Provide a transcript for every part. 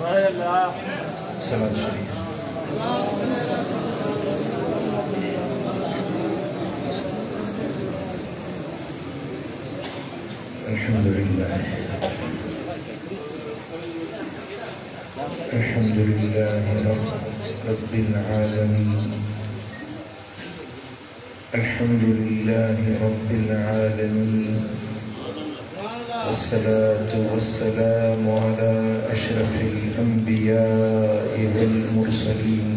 सलात शरीफ। अल्हम्दुलिल्लाह रब्बिल आलमीन। अल्हम्दुलिल्लाह रब्बिल आलमीन। वस्सलातु वस्सलामु अला अशरफिल अंबिया'i वल मुरसलीन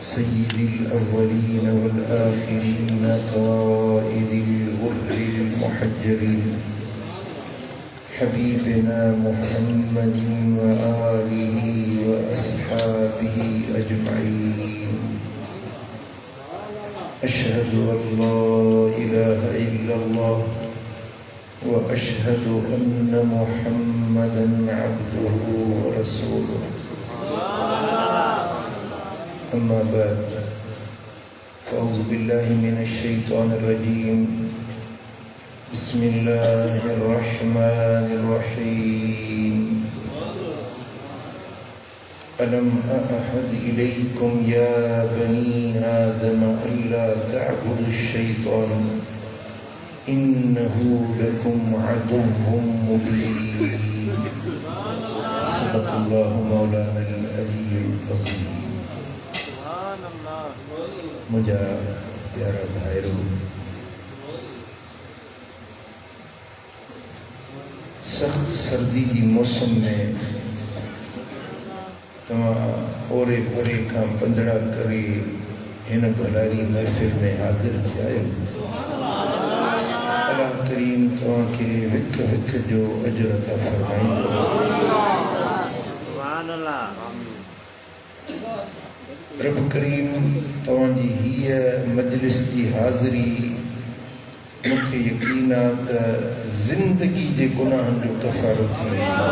सय्यिदिल अव्वलीन वल आखिरीन क़ाइदिल गुर्रिल मुहज्जलीन हबीबिना मुहम्मदिन व आलिहि व अस्हाबिहि अजमईन। अशहदु अन ला इलाहा इल्लल्लाह व अशहदु अन्न मुहम्मदन अब्दुहु व रसूलुहु। अम्मा बाद फ़अऊज़ु बिल्लाहि मिनश शैतानिर रजीम। बिस्मिल्लाहिर रहमानिर रहीम। अलम अअहद इलैकुम या बनी आदम अल्ला तअबुदुश शैतान इन्नहु लकुम अदुव्वुम मुबीन। सदक़ल्लाहु मौलानल अलीयुल अज़ीम। मुझा प्यारा भाईरो, सख्त सर्दी की मौसम में तमा ओरे परे का पंदड़ा करे इन भलारी महफिल में हाजिर थिया। अल्लाह करीम तव्हां खे विक विक जो अजर अता फरमाईंदो। रब करीम तव्हां जी हीअ मजलिस जी हाज़िरी मूंखे यकीन आहे त ज़िंदगी जे गुनाहनि जो कफ़ारो थी वेंदो।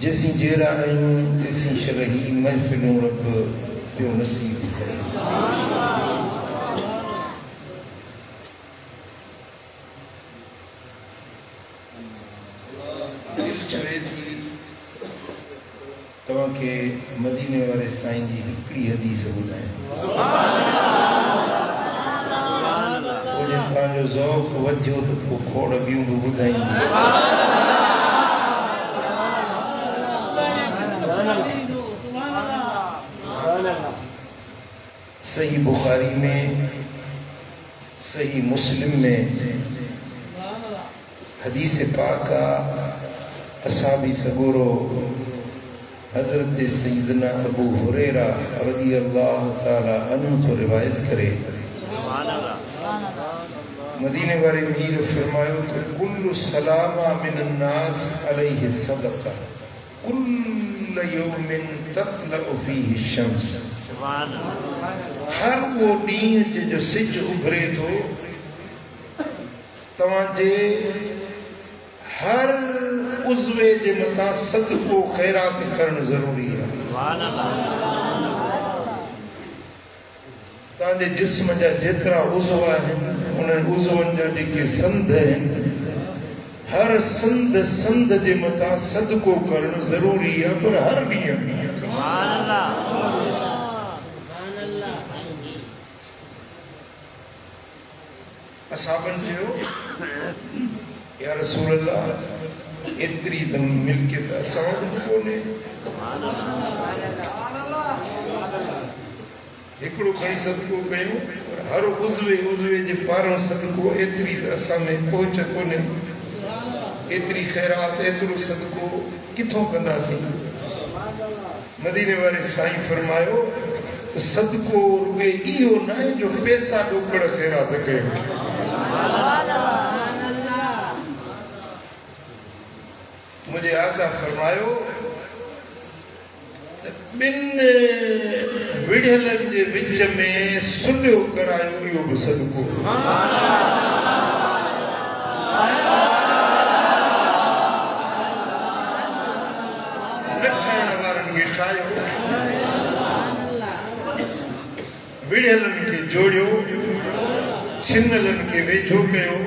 जैसी जेरा आहियूं तैसी शरही महफिलूं रब पियो नसीब करे। चवे थी तव्हां खे मदीने वारे साईं जी हिकिड़ी हदीस ॿुधायां। पोइ जे तव्हांजो ज़ौक़ वधियो त पोइ खोड़ ॿियूं बि ॿुधाईंदी। सही बुखारी में, सही मुस्लिम में हदीस पाका असाबी सगोरो हजरत सैयदना अबू हुरैरा रज़ी अल्लाह ताला अन्हु तो रिवायत करे। मदीने वाले मीर फरमायो कि कुल्लु सलामा मिनन नास अलैहि सदका कुल्ल यौमिन ततलउ फीहि शम्स। हर वो ॾींहुं जो सिज उभरे थो तव्हांजे हर उज़वे जे मथां सदको ख़ैरात करणु ज़रूरी आहे। तव्हांजे जिस्म जा जेतिरा उज़व आहिनि उन्हनि उज़वनि जा जेके संद आहिनि हर संद जे मथां सदको करणु ज़रूरी आहे, पर हर ॾींहुं। असहाबन चयो या रसूल अल्लाह एतिरी त मिल्कियत असां वटि कोन्हे। हिकिड़ो खणी सदको कयूं पर हर उज़वे जे पारों सदको एतिरी त असां में पहुच कोन्हे। एतिरी ख़ैरात एतिरो सदको किथों कंदासीं? मदीने वारे साईं फरमायो त सदको रुॻे इहो न आहे जो पैसा ॾोकड़ ख़ैरात कयो। मुझे आका फरमायो बिन विढ़ियलनि जे विच में सुलियो करायो इहो बि सदको। न ठाहिण वारनि खे ठाहियो, विढ़ियलन के जोड़ियो छिनलन के वेझो कयो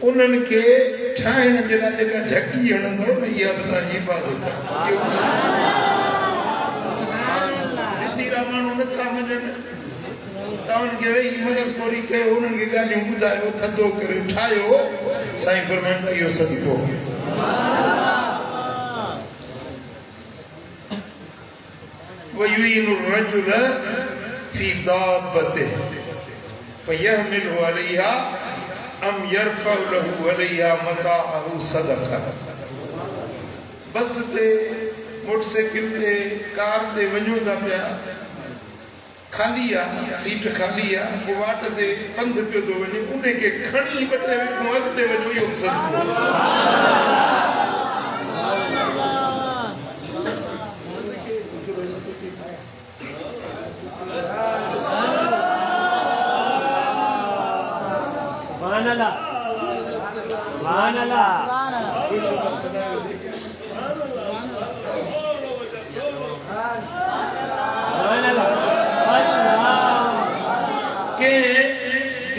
उन्हनि के ठाहिण जे लाइ जेका झकी हणंदो न इहा बि तव्हांजी इबादत आहे हिंदीरा माण्हू नथा मञनि तव्हां खे वेही मगज़खोरी कयो उन्हनि खे ॻाल्हियूं ॿुधायो थधो करे ठाहियो साईं फरमाइनि था इहो सदको وَيُعِينُ الرَّجُلَ فِي دَابَّتِهِ فَيَحْمِلُهُ عَلَيْهَا أَمْ يَرْفَعُ لَهُ عَلَيْهَا مَتَاعَهُ صَدَقَةً बस ते मोटरसाइकिल ते कार ते वञूं था पिया खाली आहे सीट खाली आहे पोइ वाट ते पंधु पियो थो वञे उन खे खणी ॿ टे वेठूं अॻिते वञो इहो सदको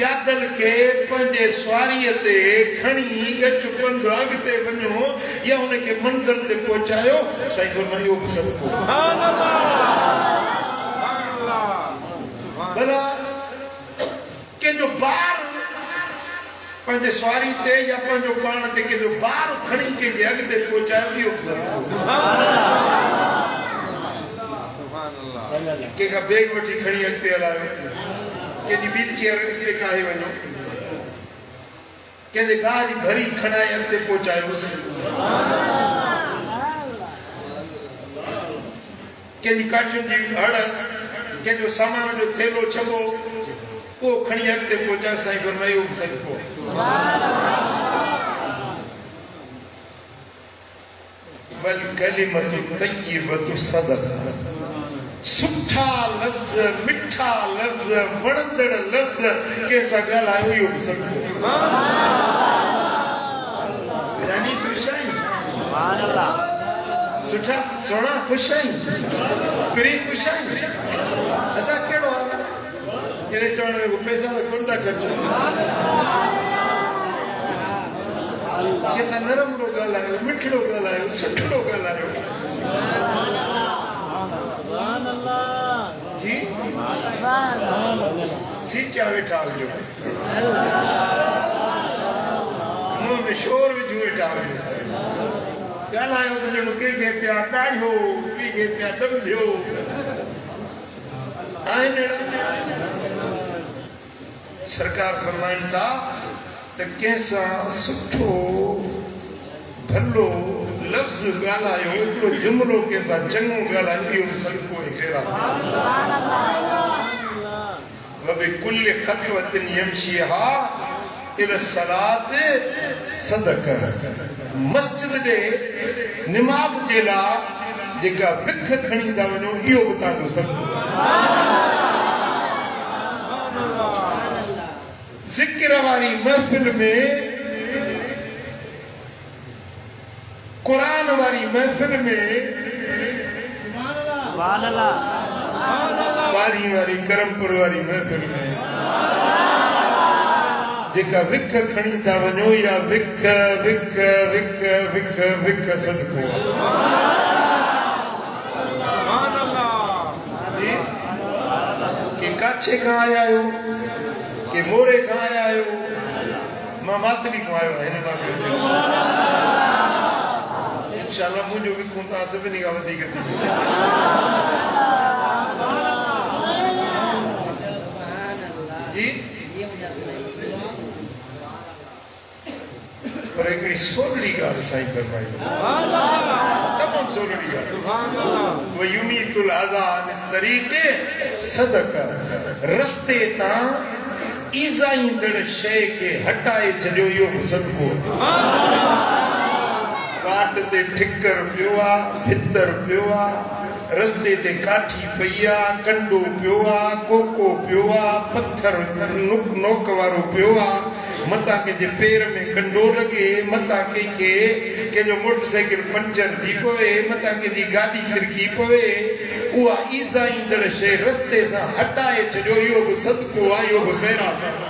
प्यादल के पंहिंजे सवारीअ ते खणी गच पंधु अॻिते वञो या उनखे मंज़िल ते पहुचायो साईं फरमायो इहो बि सदको भला कंहिंजो ॿार पंहिंजे सवारी ते या पंहिंजो पाण ते कंहिंजो ॿार खणी कंहिंखे अॻिते पहुचायो इहो बि सदको कंहिंखां बैग वठी खणी अॻिते हलायो कंहिंजी व्हील चेयर अॻिते काहे वञो कंहिंजे गाह जी भरी खणाए अॻिते पहुचायोसि कंहिंजी काठियुनि जी हड़ कंहिंजो सामान जो थेलो छॻो उहो खणी अॻिते पहुचायो साईं फरमायो बि सदको वल कलिमतु तय्यबतु सदका सुठा लफ़्ज़ मिठा लफ़्ज़ वणंदड़ लफ़्ज़ कंहिंसां ॻाल्हायो इहो बि सदको यानी ख़ुशि आहीं सुठा सोना ख़ुशि आहीं प्री ख़ुशि आहीं असां कहिड़ो आहे इन चवण में पैसा त कोन था ख़र्चु कंहिंसां नरमड़ो ॻाल्हायो मिठड़ो ॻाल्हायो सुठड़ो ॻाल्हायो जी सीटिया वेठा हुजो मुंहं में शोर विझूं वेठा हुजो ॻाल्हायो त ॼणो कंहिंखे पिया ॾाढियो कंहिंखे पिया ॾंभियो आहिनि सरकार फरमाइनि था त कंहिंसां सुठो भलो लफ़्ज़ ॻाल्हायो हिकिड़ो जुमिलो कंहिंसां चङो ॻाल्हायो इहो बि सदको ख़ैरात وبكل خطوة يمشيها إلى الصلاة صدقة مسجد ॾे निमाज़ जे लाइ जेका भिख खणी था वञो इहो बि तव्हांजो सदको ज़िक्र वारी महफ़िल में कुरान वारी महफ़िल में बारी वारी करमपुर वारी महफ़िल में जेका विख खणी था वञो या विख विख विख विख विख सदको जी के काछे खां आया आहियो के मोरे खां आया आहियो मां मातरी खां आयो आहियां हिन मां इंशाअल्लाह मुंहिंजो विखूं तव्हां सभिनी खां वधीक जी पर हिकिड़ी सोलड़ी ॻाल्हि साईं फरमाई तमामु सोलड़ी ॻाल्हि वयुमीतुल अज़ा अन तरीक़े सदका रस्ते तां ईज़ाईंदड़ शइ खे हटाए छॾियो इहो बि सदको वाट ते ठिकर पियो आहे भितर पियो आहे रस्ते ते काठी पिया कंडो पियो आ कोको पियो आ पत्थर नोक वारो पियो आ मता के जे पैर में कंडो लगे मता के जो मोटरसाइकिल पंचर थी पवे मता के जी गाड़ी तिरकी पवे उहा ईज़ा ईंदड़ शइ रस्ते सां हटाए छॾियो इहो बि सदको आहे इहो बि ख़ैरात आहे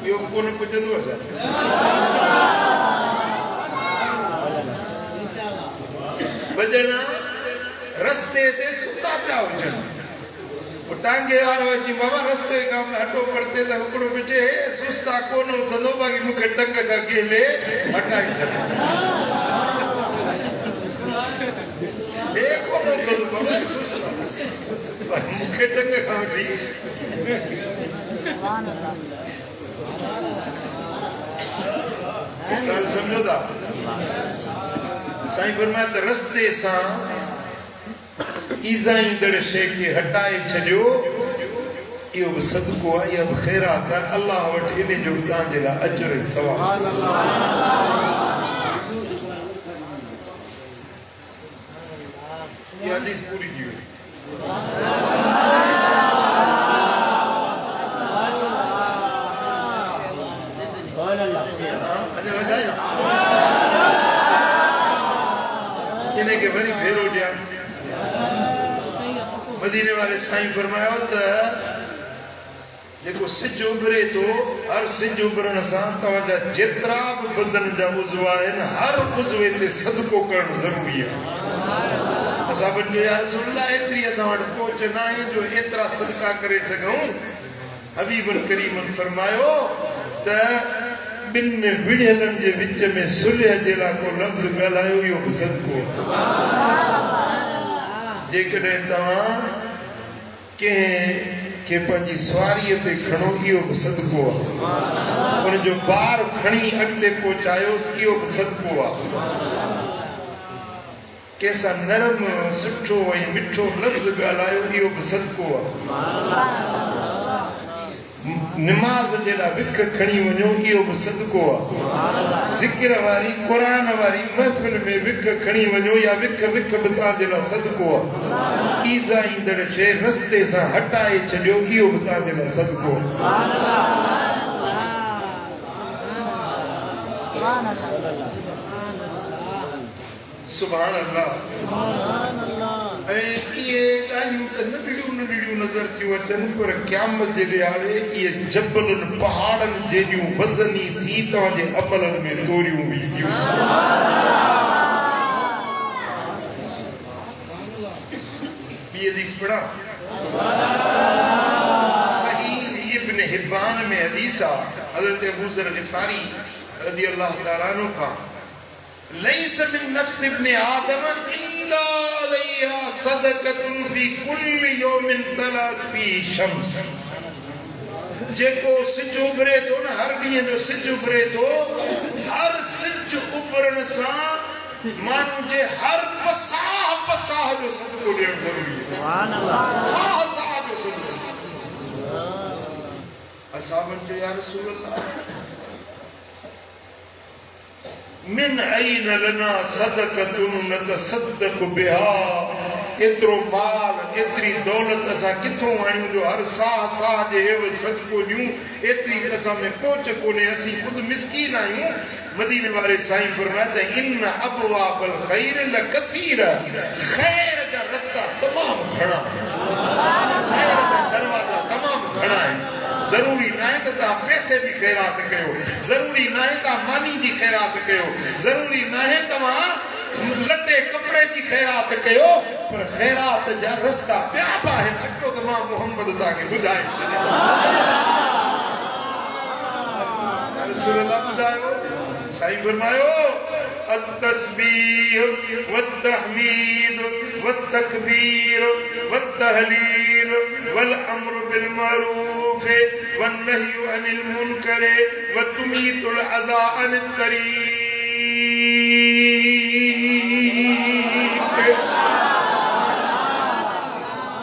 इहो बि कोन पुॼंदो भॼन रस्ते ते सुता पिया हुजनि टांगे वारो अची बाबा रस्ते खां हटो पड़ते त हिकिड़ो बिचे सुस्ता कोन उथंदो बाक़ी मूंखे टंग खां केले हटाए छॾे हे कोन उथंदो बाबा सुस्ता मूंखे टंग खां वठी समझो था साईं फरमाए त रस्ते सां ईज़ा ईंदड़ शइ खे हटाए छॾियो इहो बि सदको आहे इहा बि ख़ैरात आहे अलाह वटि इन जो तव्हांजे लाइ अजर ऐं सवाब इहा हदीस पूरी थी वई इनखे वरी फेरो ॾियां मदीने वाले साईं फरमायो त जेको सिज उभरे थो हर सिज उभरण सां तव्हांजा जेतिरा बि बदन जा उज़व आहिनि हर उज़वे ते सदको करणु ज़रूरी आहे असां बि या रसूल अल्लाह एतिरी असां वटि पहुच न आहे जो एतिरा सदका करे सघूं हबीबन करीमन फरमायो त ॿिनि विढ़ियलनि जे विच में सुलह जे लाइ को लफ़्ज़ ॻाल्हायो इहो बि सदको जेकॾहिं तव्हां कंहिंखे पंहिंजी सवारीअ ते खणो इहो बि सदको आहे उनजो ॿार खणी अॻिते पहुचायोसि इहो बि सदको आहे कंहिंसां नरम सुठो ऐं मिठो लफ़्ज़ ॻाल्हायो इहो बि सदको आहे निमाज़ जे लाइ विख खणी वञो इहो बि सदको आहे ज़िक्र वारी क़ुरान वारी महफ़िल में विख खणी वञो या विख बि तव्हांजे लाइ सदको आहे ईज़ा ईंदड़ शइ रस्ते सां हटाए छॾियो इहो बि तव्हांजे लाइ सदको सुभान अल्लाह ऐं इहे ॻाल्हियूं त नंढड़ियूं नज़र थियूं अचनि पर क़यामत जे ॾियारे इहे जबलनि पहाड़नि जहिड़ियूं वज़नी थी तव्हांजे अमलनि में तोरियूं वेंदियूं ॿी हदीस पढ़ा सहीह इब्न हिब्बान में हदीस आहे हज़रत अबू ज़र ग़िफ़ारी रज़ी अल्लाह तआला अन्हु खां लैस मिन नफ्स इब्न आदम इल्ला अलैहा सदक़तुन फी कुल्लि यौमिन तलत फी शम्स जेको सिज उभरे थो न हर ॾींहं जो सिज उभरे थो हर सिज उभरण सां माण्हू जे हर पसाह जो सदको ॾियणु ज़रूरी आहे सुभान अल्लाह साह जो सदको असहाबनि जो या रसूल अल्लाह मिन ऐन लना सदक़तुन नतसद्दक़ बिहा एतिरो माल एतिरी दौलत असां किथों आणियूं जो हर साह जे हेव सदको ॾियूं एतिरी असां में पहुच कोन्हे असीं ख़ुदि मिस्कीन आहियूं मदीने वारे साईं फरमाया त इन अबवाबल ख़ैर लकसीर ख़ैर जा रस्ता तमामु घणा ख़ैर जा दरवाजा तमामु घणा आहिनि ज़रूरी न आहे त तव्हां पैसे जी ख़ैरात कयो ज़रूरी न आहे तव्हां मानी जी ख़ैरात कयो ज़रूरी न आहे तव्हां लटे कपिड़े जी ख़ैरात कयो पर ख़ैरात जा रस्ता ॿिया बि आहिनि अचो त मां मोहम्मद तव्हांखे ॿुधाए छॾियां रसूल अल्लाह ॿुधायो साईं फरमायो التسبيح والتحميد والتكبير والتهليل والأمر بالمعروف والنهي عن المنكر وتميت الأذى عن الطريق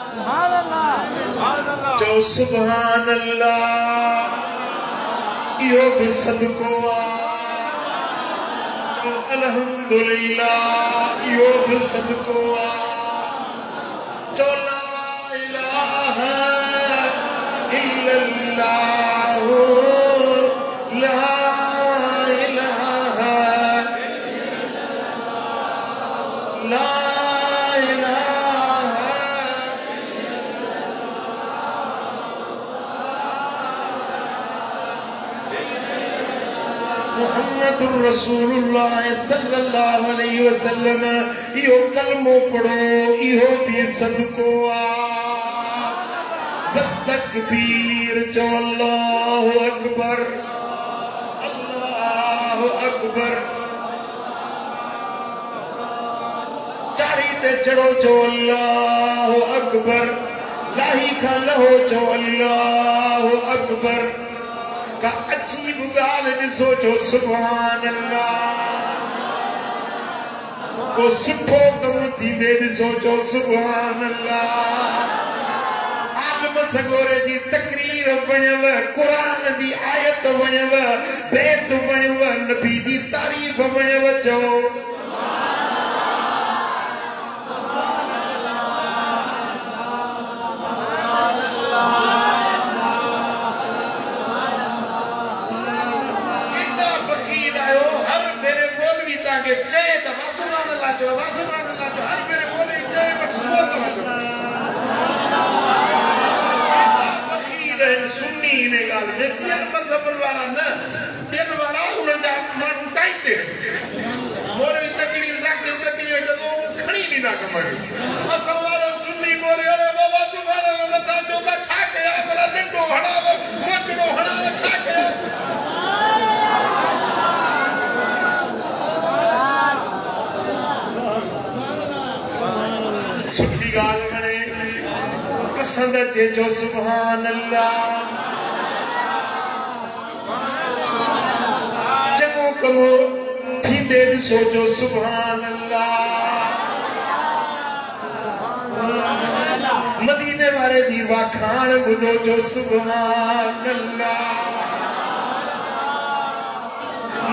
سبحان الله سبحان الله इहो भी सदको अल्हम्दुलिल्लाह इहो भी सदको चो ला इलाहा इल्लल्लाह ला इलाहा ला मुहम्मदुर रसूलुल्लाह सल्लल्लाहु अलैहि वसल्लम इहो कलमो पढ़ो इहो भी सदको तकबीर चो अल्लाहु अकबर अल्लाहु अकबर चारी ते चढ़ो चो अल्लाहु अकबर लाही खां लहो चो अल्लाहु अकबर का अजीब गाल ॾिसो जो सुभान अल्लाह को सुठो कम थींदे ॾिसो जो सुभान अल्लाह आलम सगोरे जी तकरीर बणियव कुरान जी आयत बणियव बैत बणियव नबी जी तारीफ़ बणियव चो के चए त सुभान अल्लाह जो हर मेरे बोले चए बस वो तो फकीर सुन्नी ने गाल में तीन मजहब वाला न तीन वाला उनजा मन टाइट मौलवी तकरीर जाके तकरीर कदो खणी नहीं ना कमाई असल वाला सुन्नी बोले अरे बाबा तुम्हारा नथा जो का छा कया भला नंढो हणाव मोटड़ो हणाव छा कया सुठी गाल मने पसंद अचे जो सुभान अल्लाह चङो कमो थींदे ॾिसो जो सुभान अल्लाह मदीने वारे जी वाखाण ॿुधो जो सुभान अल्लाह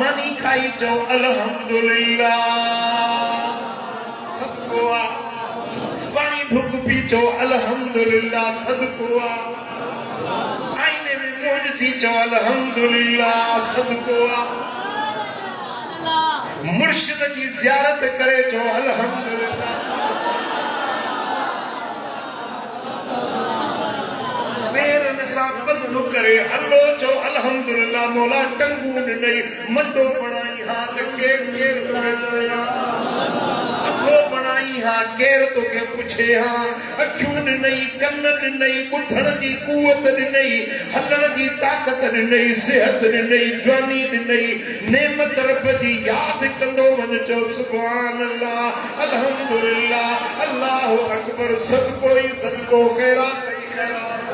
मानी खाई जो अल्हम्दुलिल्लाह सबको पानी भुक पीचो अल्हम्दुलिल्लाह सदको आईने में मोजसी चो अल्हम्दुलिल्लाह सदको मुर्शिद की ज़ियारत करे चो अल्हम्दुलिल्लाह पेरन सा बंदु करे हलो चो अल्हम्दुलिल्लाह मौला टंगू नहीं मंडो बनाई हाथ केर केर करे चो बनाई हाँ केर तो के पूछे हाँ अखियूं नहीं कन्न नहीं ॿुधण जी कुवत नहीं हलण जी ताकत नहीं सेहत नहीं जवानी नहीं नेमत रब जी याद कंदो वञ चो सुभान अल्लाह अल्हम्दुलिल्लाह अल्लाहु अकबर सदको ही सदको खैरात ही खैरात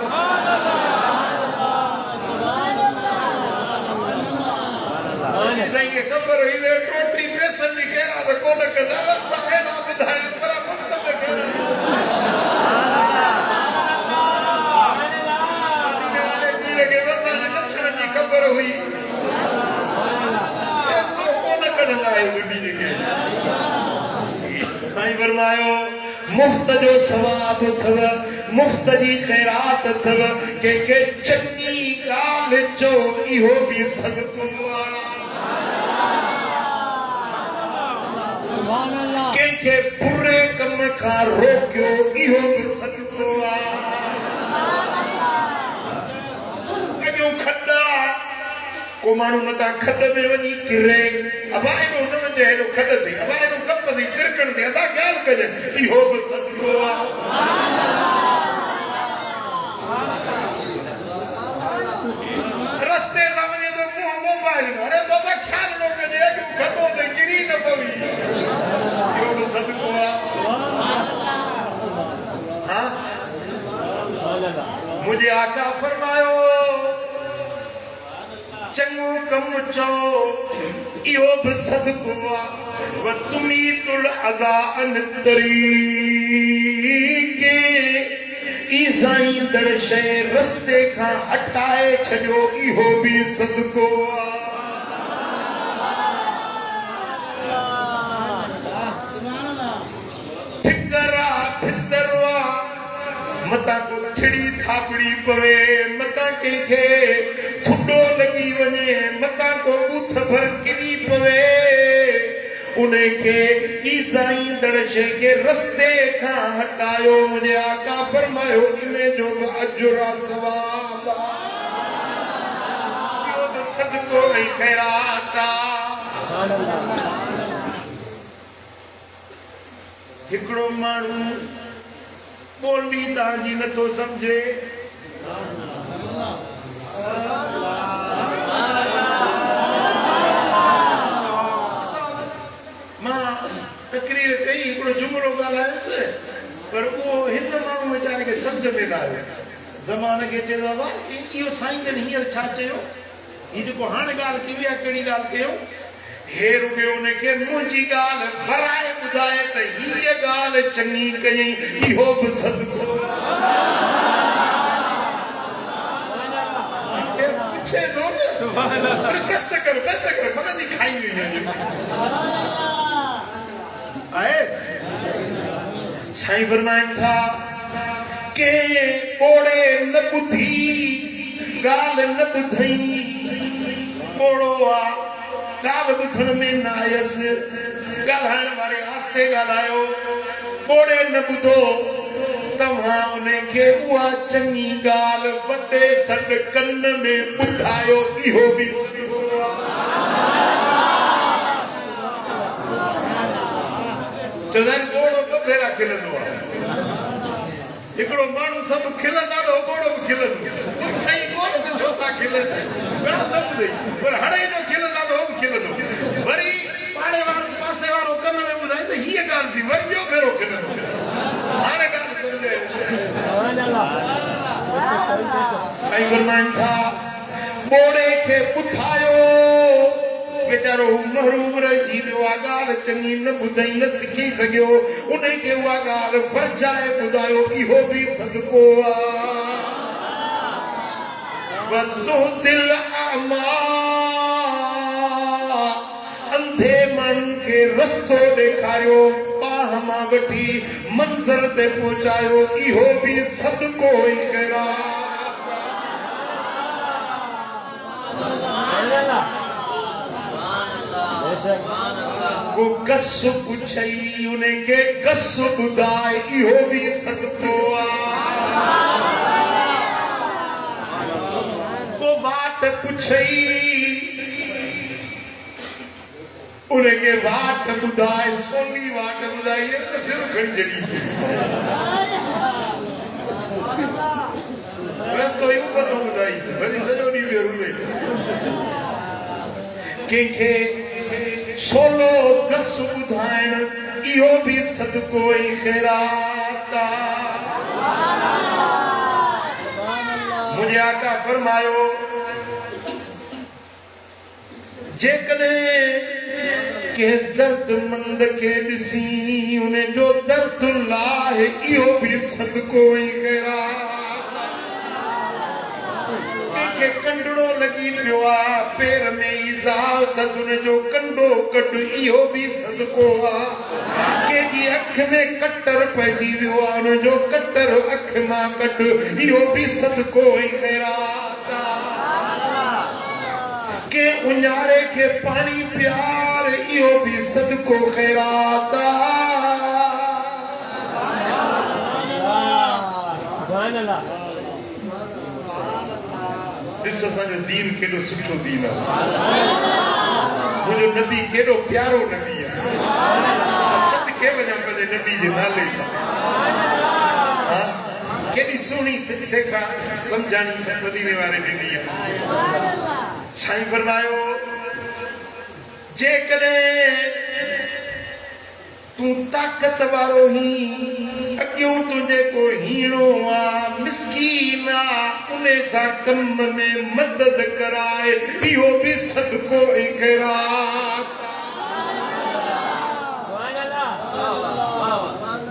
सुभान अल्लाह साईं के खबर हुई दे टोटी पैसनि जी खैरात कोन कंदा रस्ता हेॾा ॿुधाइनि पर मुफ्त में खबर हुई ऐसो कोन कढंदा आहियो बीबी जेके साईं फरमायो मुफ्त जो सवाब अथव मुफ्त जी खैरात अथव कंहिंखे चङी ॻाल्हि चओ इहो बि सदको आहे कंहिंखे बुरे कम खां रोकियो इहो बि सदको आहे को माण्हू मथां खॾ में वञी किरे अबा एॾो न वञे हेॾो खॾ ते अबा एॾो कप ते तिरकण ते अदा ख़्यालु कजे इहो बि सदको आहे रस्ते सां वञे थो मुंहुं मोबाइल में अरे बाबा ख़्यालु न कजे एॾो खॾो ते किरी न पवी इहो बि सदको आहे हा मुंहिंजे आका फरमायो चंगो कम चो इहो बि सदको आहे व तुमीतुल अज़ा अन तरीक़े ईसाई दर्शे रस्ते का हटाए छड़ियो इहो भी सदको ठिकरा भितरवा मता को छिड़ी थापड़ी पवे मता के थुडो लगी वने मता को उथ भर किरी पवे उन्हें के ईसाई दर्शे के रस्ते का हटायो मुझे आका फरमायो इन्हें जो अजुरा सवाब यो सदको ही खैराता हिकड़ो मानू बोली ताजी न तो समझे तकरीर कई हिकड़ो जुमलो ॻाल्हायोसि पर वो हिन माण्हू वीचारे खे सम्झ में न आयो ज़माने खे चए बाबा इहो साईं जन हींअर छा चयो हीअ जेको हाणे ॻाल्हि कई आहे कहिड़ी ॻाल्हि कयूं हेर ॿियो हुनखे मुंहिंजी ॻाल्हि भराए ॿुधाए त हीअ ॻाल्हि चङी कयई इहो बि सदको पुछे थो न पर कस कर मगज ई खाई वई आए साईं फरमाइनि था के ओड़े न ॿुधी ॻाल्हि न ॿुधई ओड़ो आ ॻाल्हि ॿुधण में न आयसि ॻाल्हाइण वारे आस्ते ॻाल्हायो ओड़े न ॿुधो तव्हां उनखे उहा चङी ॻाल्हि वॾे सॾ कन में ॿुधायो इहो बि चवंदा आहिनि ॿोड़ो ॿ भेरा खिलंदो आहे हिकिड़ो माण्हू सभु खिलंदा त ॿोड़ो बि खिलंदो खई कोन त छो था खिलनि पर हाणे जो खिलंदा त उहो बि खिलंदो वरी पाड़े वारो पासे वारो कन में ॿुधाए त हीअ ॻाल्हि थी वरी ॿियो भेरो खिलंदो हाणे ॻाल्हि सम्झे साईं फरमाइनि था ॿोड़े खे ॿुधायो बेचारो महरूम रहिजी वियो आहे ॻाल्हि चङी न ॿुधई न सिखी सघियो उनखे उहा ॻाल्हि भरजाए ॿुधायो इहो बि सदको अंधे माण्हुनि खे रस्तो ॾेखारियो पाण मां वठी मंज़िल ते पहुचायो इहो बि सदको ई करा को गस पुछई उनखे गस ॿुधाए इहो बि सदको को वाट पुछई उनखे वाट ॿुधाए सोनी वाट ॿुधाई त सिर खणी छॾी रस्तो ई पतो ॿुधाई वरी सॼो ॾींहुं वियो रुले कंहिंखे सोलो गस ॿुधाइण इहो बि सदको ई ख़ैरात मुंहिंजे आका फरमायो जेकॾहिं के दर्दमंद खे ॾिसी उन जो दर्द लाहे इहो बि सदको ई ख़ैरात के कंडड़ो लगी पियो आहे पेर में ईज़ाउ अथसि उनजो कंडो कढ इहो बि सदको आहे कंहिंजी अख में कटर पइजी वियो आहे उनजो कटर अख मां कढ इहो बि सदको ई ख़ैरात के उन्यारे खे पाणी प्यार इहो बि सदको ख़ैरात ॾिस असांजो दीन केॾो सुठो दीन आहे मुंहिंजो नबी केॾो प्यारो नबी आहे सदके वञा पंहिंजे नबी जे नाले केॾी सुहिणी सेखा सम्झाणी मदीने वारे ॾिनी आहे साईं फरमायो जेकॾहिं तूं ताक़त वारो ही अॻियों तुंहिंजे को हीणो आहे मिसकीन आहे उन सां कम में मदद कराए इहो बि सदको ऐं ख़ैरात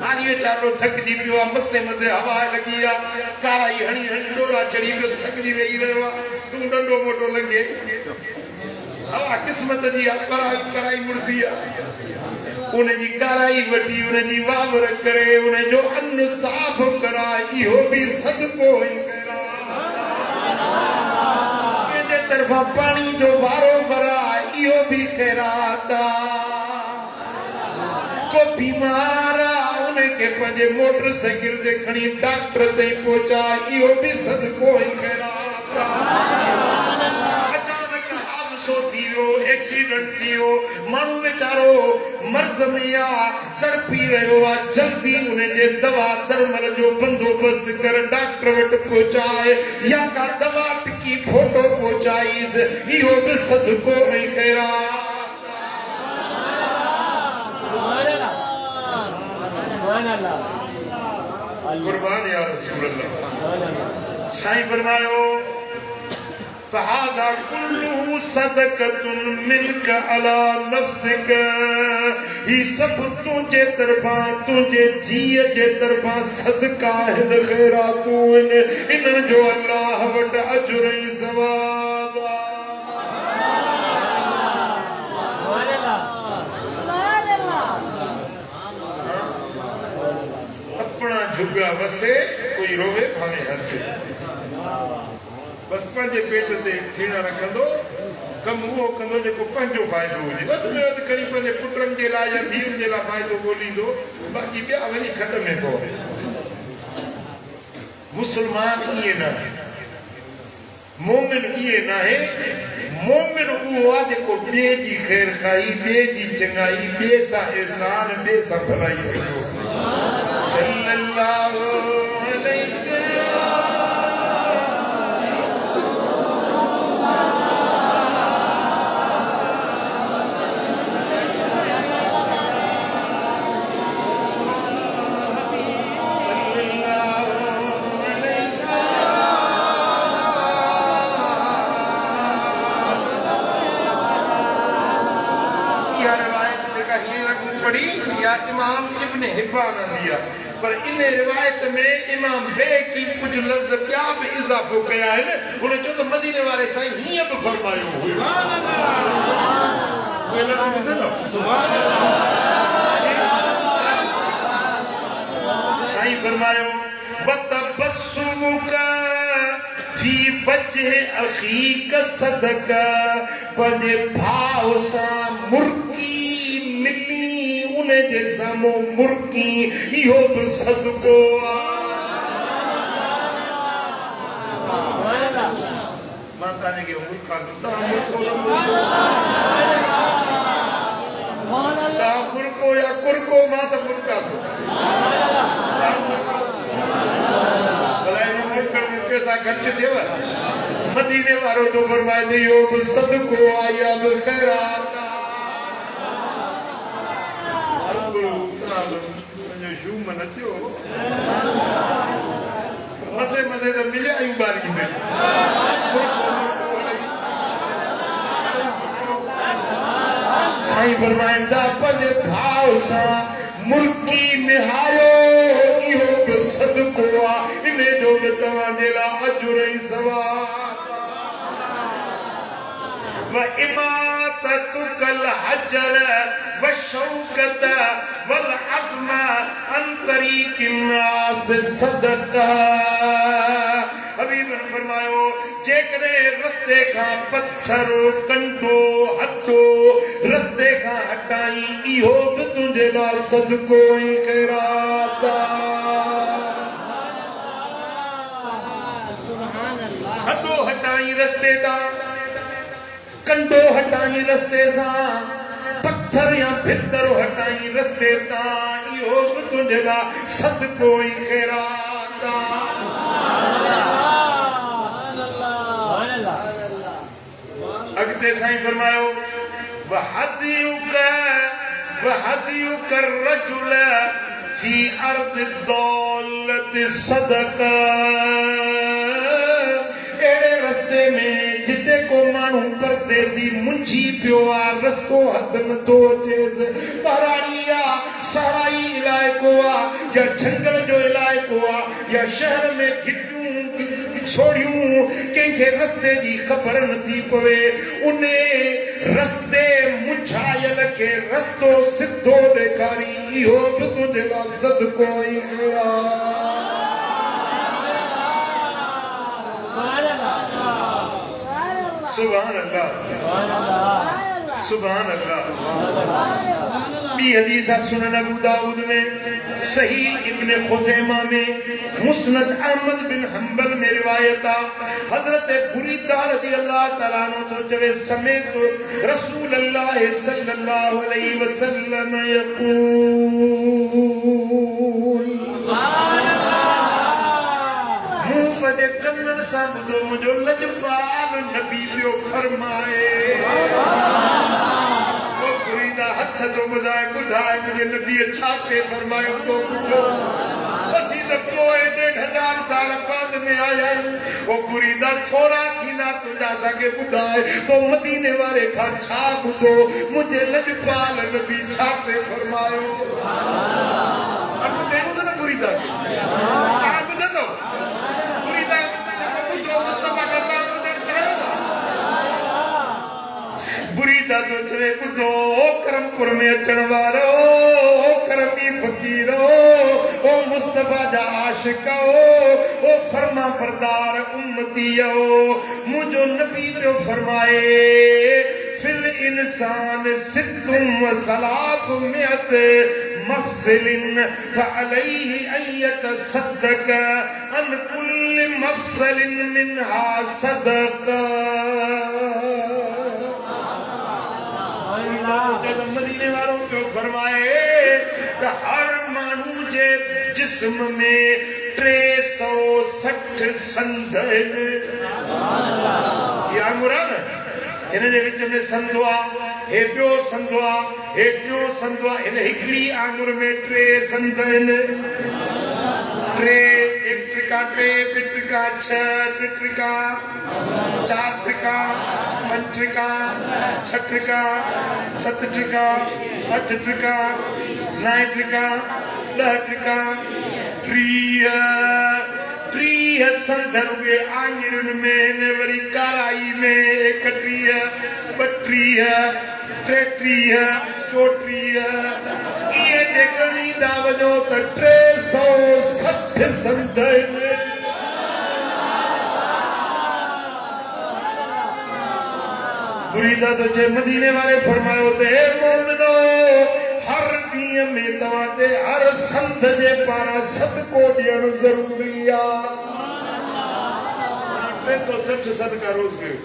हाणे बेचारो थक जी पियो आहे मसे मसे हवा लगी आ काराई हणी हणी डोरा चढ़ी पियो थक जी वेही रहियो आहे तू नंढो मोटो लगे हवा किस्मत जी आहे कराई मुड़सी आहे उन जी काराई वठी उन जी वावर करे उन जो अन्न साफ कराए इहो भी सदको ही करा के तरफा पानी जो बारो भराए इहो भी खैरात को बीमार उनके पंजे मोटरसाइकिल से खणी डॉक्टर ते पहुंचा इहो भी सदको ही खैरात अचानक हादसो थी वियो एक्सीडेंट थी वियो माण्हू वेचारो मर्ज में आ तड़पी रहियो आहे जल्दी उन जे दवा दरमल जो बंदोबस्त कर डॉक्टर वट पहुंचाए या का दवा टिकी फोटो पहुंचाईस इहो भी सदको ऐं खैरात कुर्बान या रसूल अल्लाह साईं फरमायो फहादा कुल्लु सदकतुन मिनका अला नफ्सिक ही सब तुझे तरफा तुझे जीअ जे तरफा सदका हिन खैरातूं इन जो अल्लाह वट अजर ऐं सवाब अपना झुगा वसे कोई रोवे भाणे हसे बस पंहिंजे पेट ते थीणा रखंदो कम उहो कंदो जेको पंहिंजो फ़ाइदो हुजे वधि में वधि खणी पंहिंजे पुटनि जे लाइ या धीअनि जे लाइ फ़ाइदो ॻोल्हींदो बाक़ी ॿिया वञी खॾ में पवे मुस्लमान इएं न आहे मोमिन इएं न आहे मोमिन उहो आहे जेको ॿिए जी ख़ैर खाई ॿिए जी चङाई ॿिए सां इहसान ॿिए सां भलाई कंदो सल्लल्लाहु अलैहि इमाम इब्न हिब्बान दिया पर इन रिवायत में इमाम बेकी कुछ लफ्ज क्या भी इजाफो कया है उन जो तो मदीने वाले साईं हिय भी फरमायो सुभान अल्लाह कोई लफ्ज ॿुधो सुभान अल्लाह साईं फरमायो वतबस्सुमुका फी वजह अखीक सदका पंहिंजे भाउ सां मुर्की मिली उन जे साम्हूं मुर्की इहो बि सदको मां तव्हांजे खे मुर्का मुर्को या कुर्को मां त मुर्का थो पैसा खर्च थियव मदीने वारो तो फरमाए थो इहो बि सदको आहे या बि खैरात मज़े मज़े तो मिले आयूं बार की गई साईं फरमाइनि था पंहिंजे भाउ सां मुर्की निहारियो इहो बि सदको आहे इन जो बि तव्हांजे लाइ अजुर ऐं सवाब व इमाततुकल हजर व शौकत वल अज़्म अन तरीक़िन नास सदका हबीब ने फरमायो जेकरे रस्ते का पत्थर कंडो हटो रस्ते का हटाई इहो भी तुझे ला सदको ही खैरात सुभान अल्लाह हटो हटाई रस्ते दा कंडो हटाई रस्ते सा पत्थर या भितर हटाई रस्ते सा इहो भी तुझे ला सदको ही खैरात अगते साईं फरमायो वहदियुक रजुल फी अर्द दौलत सदका एड़े रस्ते में जिते को मानू परदेसी मुंझी पियो आ रस्तो हथ न तो अचेस बहराड़िया साराई इलाइको आ या जंगल जो इलाइको आ या शहर में घिटियूं छोड़ियूं कंहिंखे रस्ते जी ख़बर नथी पवे उन्हे रस्ते मुंझायल के रस्तो सिद्धो ॾेखारी इहो बि तुंहिंजे लाइ सदको ई सुभान अल्लाह सुभान अल्लाह। बी हदीस सुनन अबू दाऊद में सही इब्ने खुज़ैमा में मुस्नद अहमद बिन हंबल में रिवायत हजरत बुरीदा रज़ियल्लाहु तआला अन्हु तो चवे समेत रसूल अल्लाह सल्लल्लाहु अलैहि वसल्लम यक़ूल सुभान अल्लाह। मुझे कन्नन सा बुधो मुझो लजपाल नबी पियो फरमाए वो बुरीदा हथ तो बुधाए बुधाए मुझे नबी अच्छा के फरमायो तो बुधो असी तो 1.5 साल बाद में आया वो बुरीदा थोड़ा थी ना तुझा सके बुधाए तो मदीने वाले का छा बुधो मुझे लजपाल नबी छा के फरमायो अब तो देखो ना बुरीदा कहां बुधा दो बुरीदा तो चवे बुधो करमपुर में अचण वारो करमी फकीरो ओ मुस्तफा जा आशिको ओ फरमा बरदार उम्मतियो मुझो नबी पियो फरमाए फिल इंसान सिद्दुम व सलासुमियत मफसलिन फअलैहि अन यतसद्दक अन कुल्ल मफसलिन मिनहा सदका। जब मदीने वालों को फरमाए तो हर मानू जे जिस्म में 360 संध या मुराद इन जे विच में संधवा हे ॿियो संधवा हे टियों संधवा इन हिकड़ी आंगुर में 3 संध आहिनि 3 1 ट्रिका 3 2 ट्रिका 6 2 ट्रिका 4 ट्रिका 5 ट्रिका 6 ट्रिका 7 ट्रिका 8 ट्रिका 9 ट्रिका 10 ट्रिका 30 संधर के आंगिरुन में ने वरी काराई में 31 32 33 34 ये देखणी दावजो तो 360 संधर बुरीदा तो जे मदीने वाले फरमायो ते हे मोमिनो हर ॾींहं में तव्हां ते हर संत जे पारां सदको ॾियणु ज़रूरी आहे 360 सदका रोज़ कयो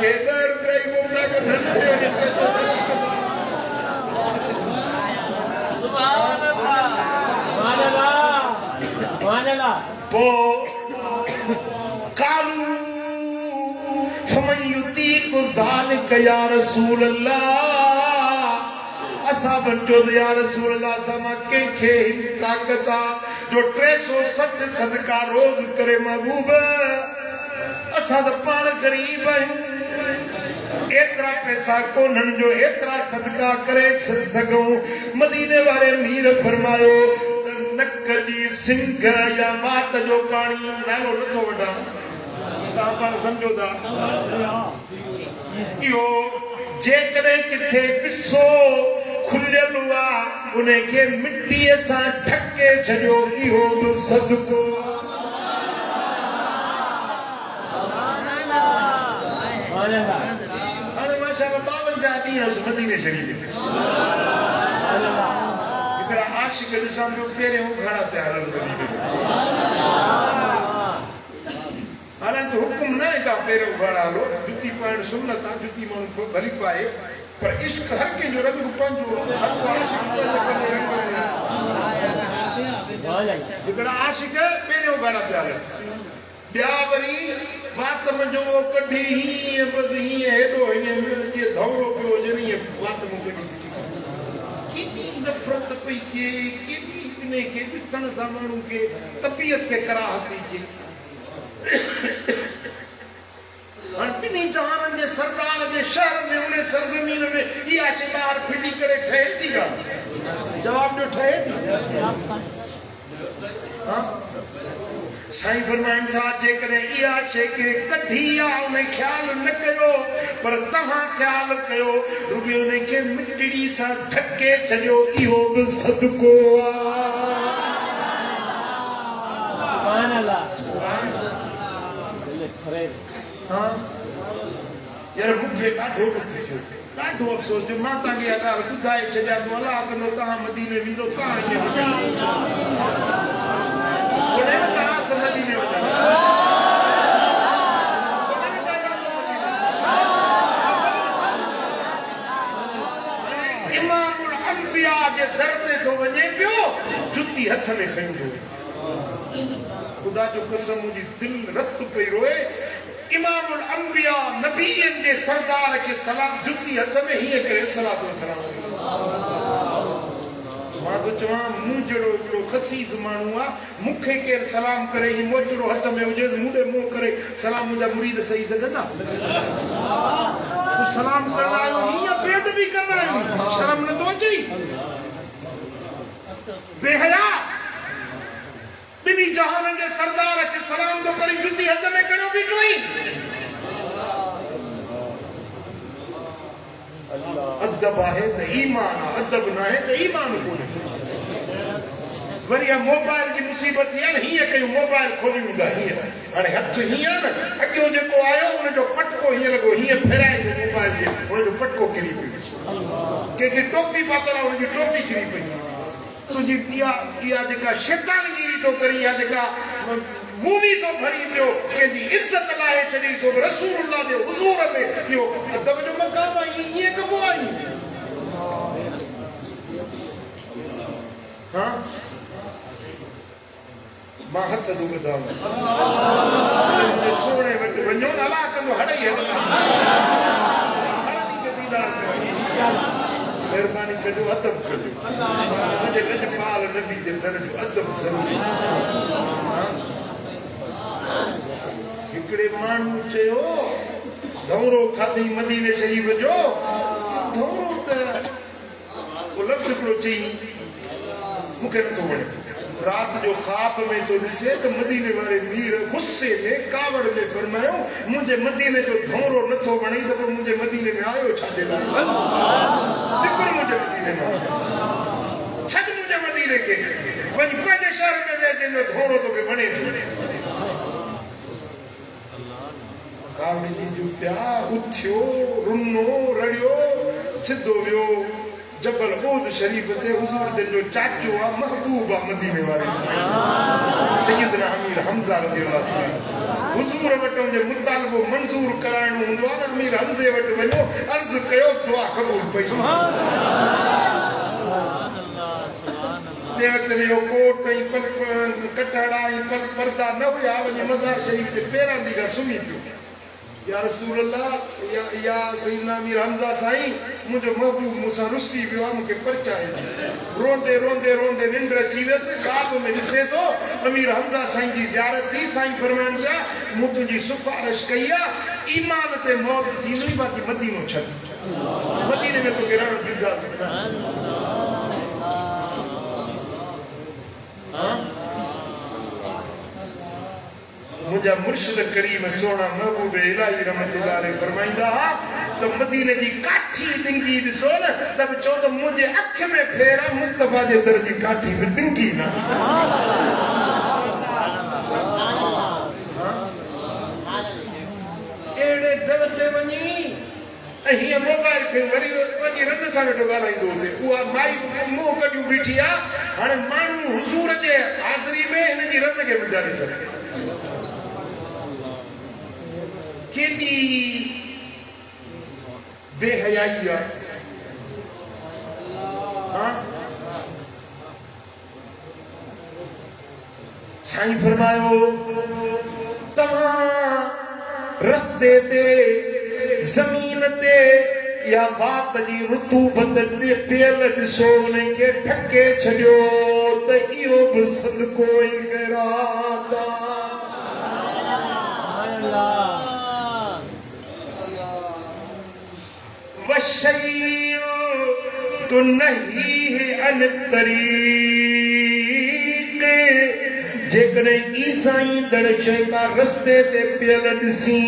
केॾा रुपया ई मुंडा के धंधे में 360 सुभान अल्लाह सुभान अल्लाह सुभान अल्लाह पो कालू फमन युतीक ज़ालिक या रसूल अल्लाह असहाबन जो या रसूल अल्लाह समा के ताकत जो 360 सदका रोज करे महबूब असा तो पान गरीब एतरा पैसा कोनन जो एतरा सदका करे सगूं मदीने वाले मीर फरमायो नक जी सिंग या मात जो पानी नालो नथो वठा तां समझो था इहो जेकॾहिं किथे ॾिसो खुलियल हुआ उनखे मिटीअ सां ढके छॾियो इहो बि सदको हाणे माशाअल्लाह 52 ॾींहं मदीने शरीफ़ हिकिड़ा आशिक ॾिसां पियो पहिरियों घड़ा पिया हलनि मदीने हालांकि हुकुम न है पहिरियों घड़ा हलो जुती पाइण सुन्नत आहे जुती माण्हू भली पाए पर इश्क हर कंहिंजो रंग पंहिंजो हिकिड़ा आशिक पहिरियों घड़ा पिया हलनि ॿिया वरी वातम जो कढी हीअं बसि हीअं हेॾो हीअं जीअं धौरो पियो हुजे न हीअं वातमूं कढी केॾी नफ़रत पई थिए केॾी इनखे ॾिसण सां माण्हू खे तबियत खे कराहत थी थिए ॿिन्ही जहाननि जे सरदार जे शहर में उन सरजमीन में इहा शइ ॿाहिरि फिटी करे ठहे थी ॻाल्हि जवाब ॾियो ठहे थी हाँ साईं फरमाइनि था जेकॾहिं इहा शइ के कढी आहे उन ख़्याल न कयो पर तव्हां ख़्याल कयो रुॻो उन खे मिटड़ी सां ढके छॾियो इहो बि सदको आहे हाँ यार मूंखे ॾाढो ॾाढो अफ़सोस थियो मां तव्हांखे इहा ॻाल्हि ॿुधाए छॾियां थो अलाह कंदो तव्हां मदीने वेंदो इमामुल अंबिया जे दर ते थो वञे पियो जुती हथ में खईंदो खुदा जो कसम मुंहिंजी दिलि रत पई रोए इमामुल अंबिया नबीअनि जे सरदार खे सलाम जुती हथ में हीअं करे सलात व सलाम मां तो चवां मूं जहिड़ो हिकिड़ो खसीस माण्हू आहे मूंखे केरु सलाम करे ही मोचड़ो हथ में हुजे मूंॾे मुंहुं करे सलाम मुंहिंजा मुरीद सही सघंदा तूं सलाम करणु आयो हीअं बेअदबी करणु आयो शर्म नथो अचे बेहया ॿिन्ही जहाननि जे सरदार खे सलाम थो करे जुती हथ में खणो बीठो ई अदब आहे त ईमान आहे अदब न आहे त ईमान कोन्हे वरी मोबाइल जी मुसीबत थी आहे न हीअं कयूं मोबाइल खोली हूंदा हीअं हाणे हथु हीअं न अॻियो जेको आयो उनजो पटको हीअं लॻो हीअं फेराए मोबाइल खे उनजो पटको किरी पियो कंहिंखे टोपी पातल आहे उनजी टोपी किरी पई तुंहिंजी इहा जेका शैतानगिरी थो करी इहा जेका मूवी थो भरी पियो कंहिंजी इज़त लाहे छॾी सो रसूलुल्लाह जे हुज़ूर में इहो अदब जो मक़ाम आहे ईअं कबो आहे हाँ मां हथ थो ॿुधां मुंहिंजे सोणे वटि वञो न अलाह कंदो हड़ ई हलंदा महिरबानी कजो अदब कजो मुंहिंजे लजपाल नबी जे दर जो अदब ज़रूरी हिकिड़े माण्हू चयो धौरो खाधई मदीने शरीफ़ जो धौरो त लफ़्ज़ हिकिड़ो चई मूंखे नथो वणे रात जो ख्वाब में तो ॾिसे त मदीने वारे मीर गुस्से में कावड़ में फरमायो मुंहिंजे मदीने जो धौरो नथो वणे त पोइ मुंहिंजे मदीने में आयो छाजे लाइ निकिर मुंहिंजे मदीने में छॾ मुंहिंजे मदीने खे वञी पंहिंजे शहर में वञ जंहिंजो धौरो तोखे वणे कावड़ जी जो पिया उथियो रुनो रड़ियो सिधो वियो जबल ओद शरीफ ते हुजूर जो चाचो आहे महबूब आहे मदीने वारे सैयदना अमीर हमजा रज़ियल्लाहु अन्हु हुजूर वटि जे मुतालबो मंज़ूर कराइणो हूंदो आहे अमीर हमजे वटि वञो अर्ज़ कयो दुआ क़बूल पई ते वक़्त में इहो कोट ऐं कटड़ा ऐं पर्दा न हुया वञी मज़ार शरीफ जे पेरां दी खां सुम्ही पियो या रसूल अल्लाह या सैयदना अमीर हमजा साईं मुंहिंजो महबूब मूंसां रुसी पियो आहे मूंखे परचाए रोंदे रोंदे रोंदे निंड अची वियसि ख्वाब में ॾिसे थो अमीर हमजा साईं जी ज़ियारत थी साईं फरमाइनि पिया मूं तुंहिंजी सिफारिश कई आहे ईमान ते मौत थींदी बाक़ी मदीनो छॾ मदीने में तोखे रहण ॾींदासीं मुझा मुर्शिद करीम सोना महबूब इलाही रहमतुल्लाह अलैह फरमाइंदा तो मदीने जी काठी डिंगी ॾिसो न तब चो तो मुझे अख में फेरा मुस्तफा जे दर जी काठी में डिंगी ना एड़े दर ते वनी हीअं मोबाइल खे वरी वञी रन सां वेठो ॻाल्हाईंदो हुजे उहा माई मुंहुं कढियूं बीठी आहे हाणे माण्हू हुज़ूर जे हाज़िरी में हिन जी रन खे विझारे सघे केॾी बेहयाई आहे साईं फरमायो तव्हां रस्ते ते ज़मीन ते या बात जी रुतूबत पियल ॾिसो उन खे ढके छॾियो त इहो बि सदको ई ख़ैरात वशय्य तो नहीं है अन तरीक़ जेकॾहिं ईसाई दड़शे का रस्ते ते पियल ॾिसी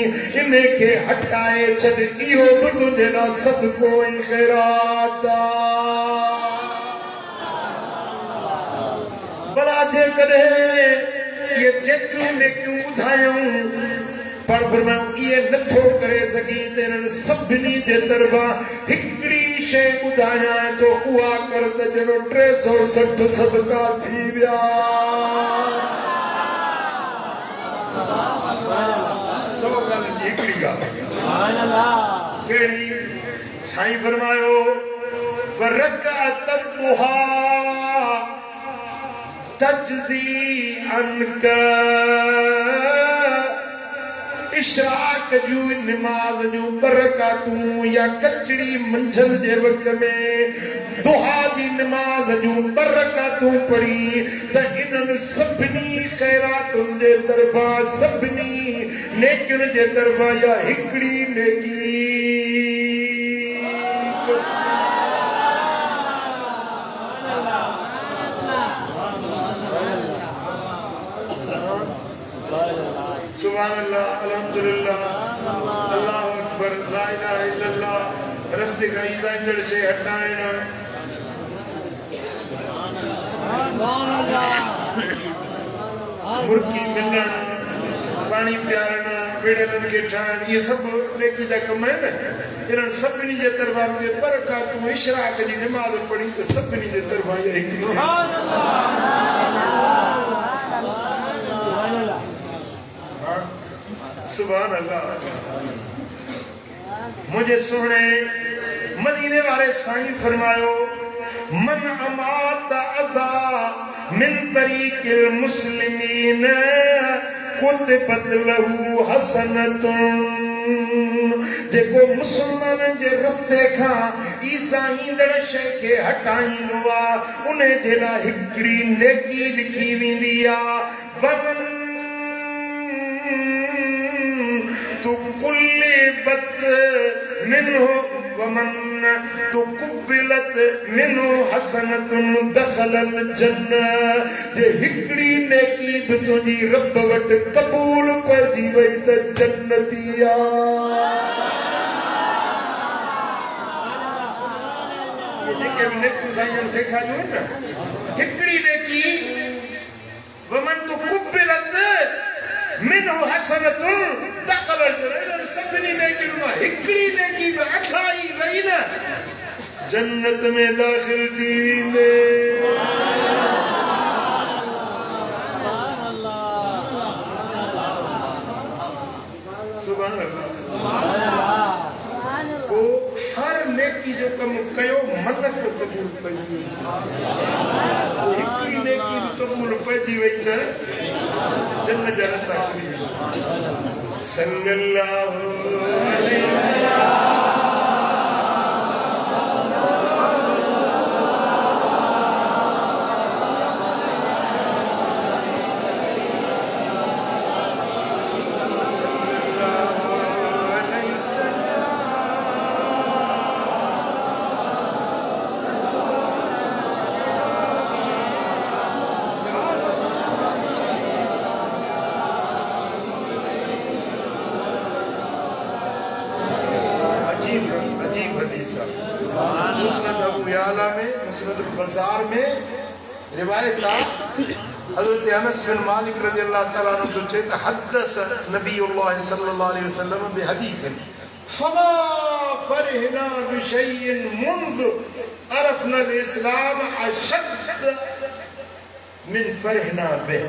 इने खे हटाए छॾ इहो बि तुंहिंजे लाइ सदको ऐं ख़ैरात भला जेकॾहिं ये जेतिरियूं नेकियूं ॿुधायूं पर फरमायूं इहे नथो करे सघीं त इन्हनि सभिनी जे तरफ़ां हिकिड़ी शइ ॿुधायां तो उहा कर त ॼणो 360 सदका थी विया सौ ॻाल्हि जी हिकिड़ी ॻाल्हि कहिड़ी साईं फरमायो वरकअत दुहा तजज़ी अनक इशराक जूं नमाज़ जूं बरकतूं या कचड़ी मंझंदि जे वक़्त में दुहा जी नमाज़ जूं बरकतूं पढ़ी त इन्हनि सभिनी ख़ैरातुनि जे तरफ़ां सभिनी नेकियुनि जे तरफ़ां या हिकिड़ी नेकी सुभान अल्लाह अल्हम्दुलिल्लाह अल्लाहु अकबर ला इलाहा इल्लल्लाह रस्ते का ईंदड़ से हटाइण मुर्गी मिलण पानी पियारण बेड़नि खे ठाहिण इहे सभु नेकी जा कम आहिनि इन्हनि सभिनी जे तरफ़ां बरकतूं इशराक जी नमाज़ पढ़ी त सभिनी जे तरफ़ां इहा हिकिड़ी सुभान अल्लाह मुझे सुने मदीने वाले साईं फरमायो मन अमात अज़ा मिन तरीक़िल मुस्लिमीन कुतिबत लहू हसनतुन जेको मुसलमाननि जे रस्ते खां ईसाईंदड़ शइ खे हटाईंदो आहे उन जे लाइ हिकिड़ी नेकी लिखी वेंदी आहे तो कुल्लिबत मिन्हु वमन तो कुबिलत मिन्हु हसनतुन दखलल जन्नह जे हिकिड़ी नेकी बि तुंहिंजी रब वटि क़बूल पइजी वई त जन्नती आहे जेके बि नेकियूं साईं सेखारियूं आहिनि न हिकिड़ी नेकी वमन तो कुबिलत मिन्हु हसनतुन दखलल जन्नह सभिनी नेकियुनि मां हिकिड़ी नेकी बि अठाई वई न जन्नत में दाख़िल थी वेंदे सुभान अल्लाह को हर नेकी जो कम कयो मन्नत क़बूल पइजी हिकिड़ी नेकी बि क़बूल पइजी वई त जन्नत जा रस्ता खुली वेंदा सल्लल्लाहु अलैहि मुस्नद बाजार में रिवायत हजरत अनस बिन मालिक रज़ियल्लाहु तआला अन्हु जो चए त हदस नबीउल्लाह सल्लल्लाहु अलैहि वसल्लम बिहदीथ फमा फरहना बिशैइन मुंद अरफना इस्लाम अशद मिन फरहना बि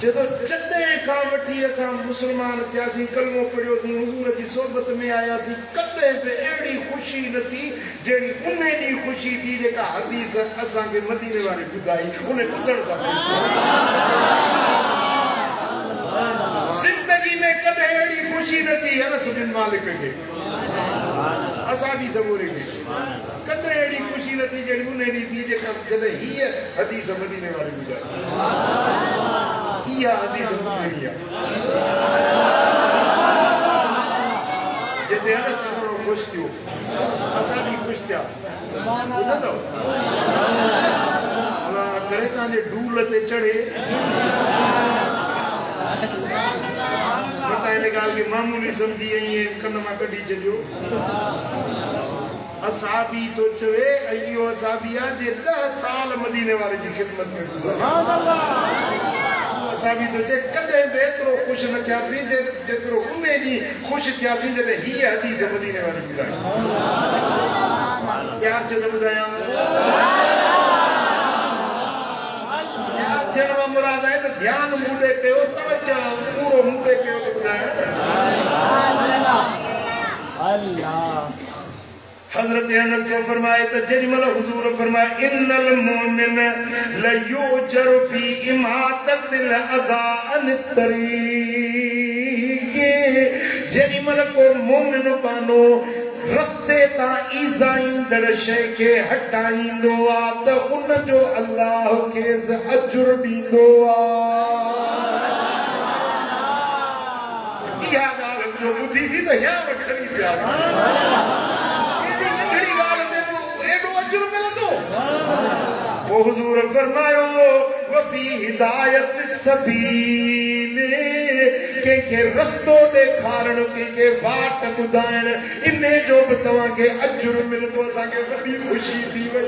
जदों चॾे खां वठी असां मुस्लमान थियासीं कलमो पढ़ियोसीं हुज़ूर जी सोबत में आयासीं कॾहिं बि अहिड़ी ख़ुशी न थी जहिड़ी उन ॾींहुं ख़ुशी थी जेका हदीस असांखे मदीने वारे ॿुधाई उन ॿुधण सां ज़िंदगी में कॾहिं अहिड़ी ख़ुशी न थी अनस बिन मालिक खे असां बि सबूरे खे कॾहिं अहिड़ी ख़ुशी न थी जहिड़ी उन ॾींहुं थी जेका जॾहिं हीअ हदीस मदीने वारे ॿुधाई इहा हदीस ॿुधणी आहे जिते अनस ख़ुशि थियो असां भी खुश थिया ॿुधंदव अलाह करे तव्हांजे डूल ते चढ़े पता हिन ॻाल्हि खे मामूली सम्झी ऐं कन मां कढी छॾियो असाबी तो चवे ऐं इहो असाबी आहे जे 10 साल मदीने वारे जी ख़िदमत में असाबी तो चए कॾहिं बि एतिरो ख़ुशि न थियासीं जेतिरो उन ॾींहुं ख़ुशि थियासीं जॾहिं हीअ हदीस मदीने वारे जी ॻाल्हि तयारु थियो त ॿुधायां तयारु थियण मां मुराद आहे त ध्यानु मूं ॾे कयो तवजो पूरो मूं ॾे कयो त ॿुधायां हज़रत अनस तो फरमाए त जेमल हुजूर फरमाए इन्नल मोमिन लयुजर फी इमाततिल अज़ा अन तरीक़ जेमल को मोमिन पानो रस्ते ता ईज़ाईंदड़ शइ खे हटाईंदो आ त उन जो अल्लाह खे अजुर ॾींदो आ इहा ॻाल्हि जो ॿुधीसीं त या खणी पिया हुजूर फरमायो वफी हिदायत सबील के रस्तो ॾेखारण के वाट ॿुधाइण इन जो बि तव्हांखे अजुर मिलंदो असांखे वॾी ख़ुशी थी वई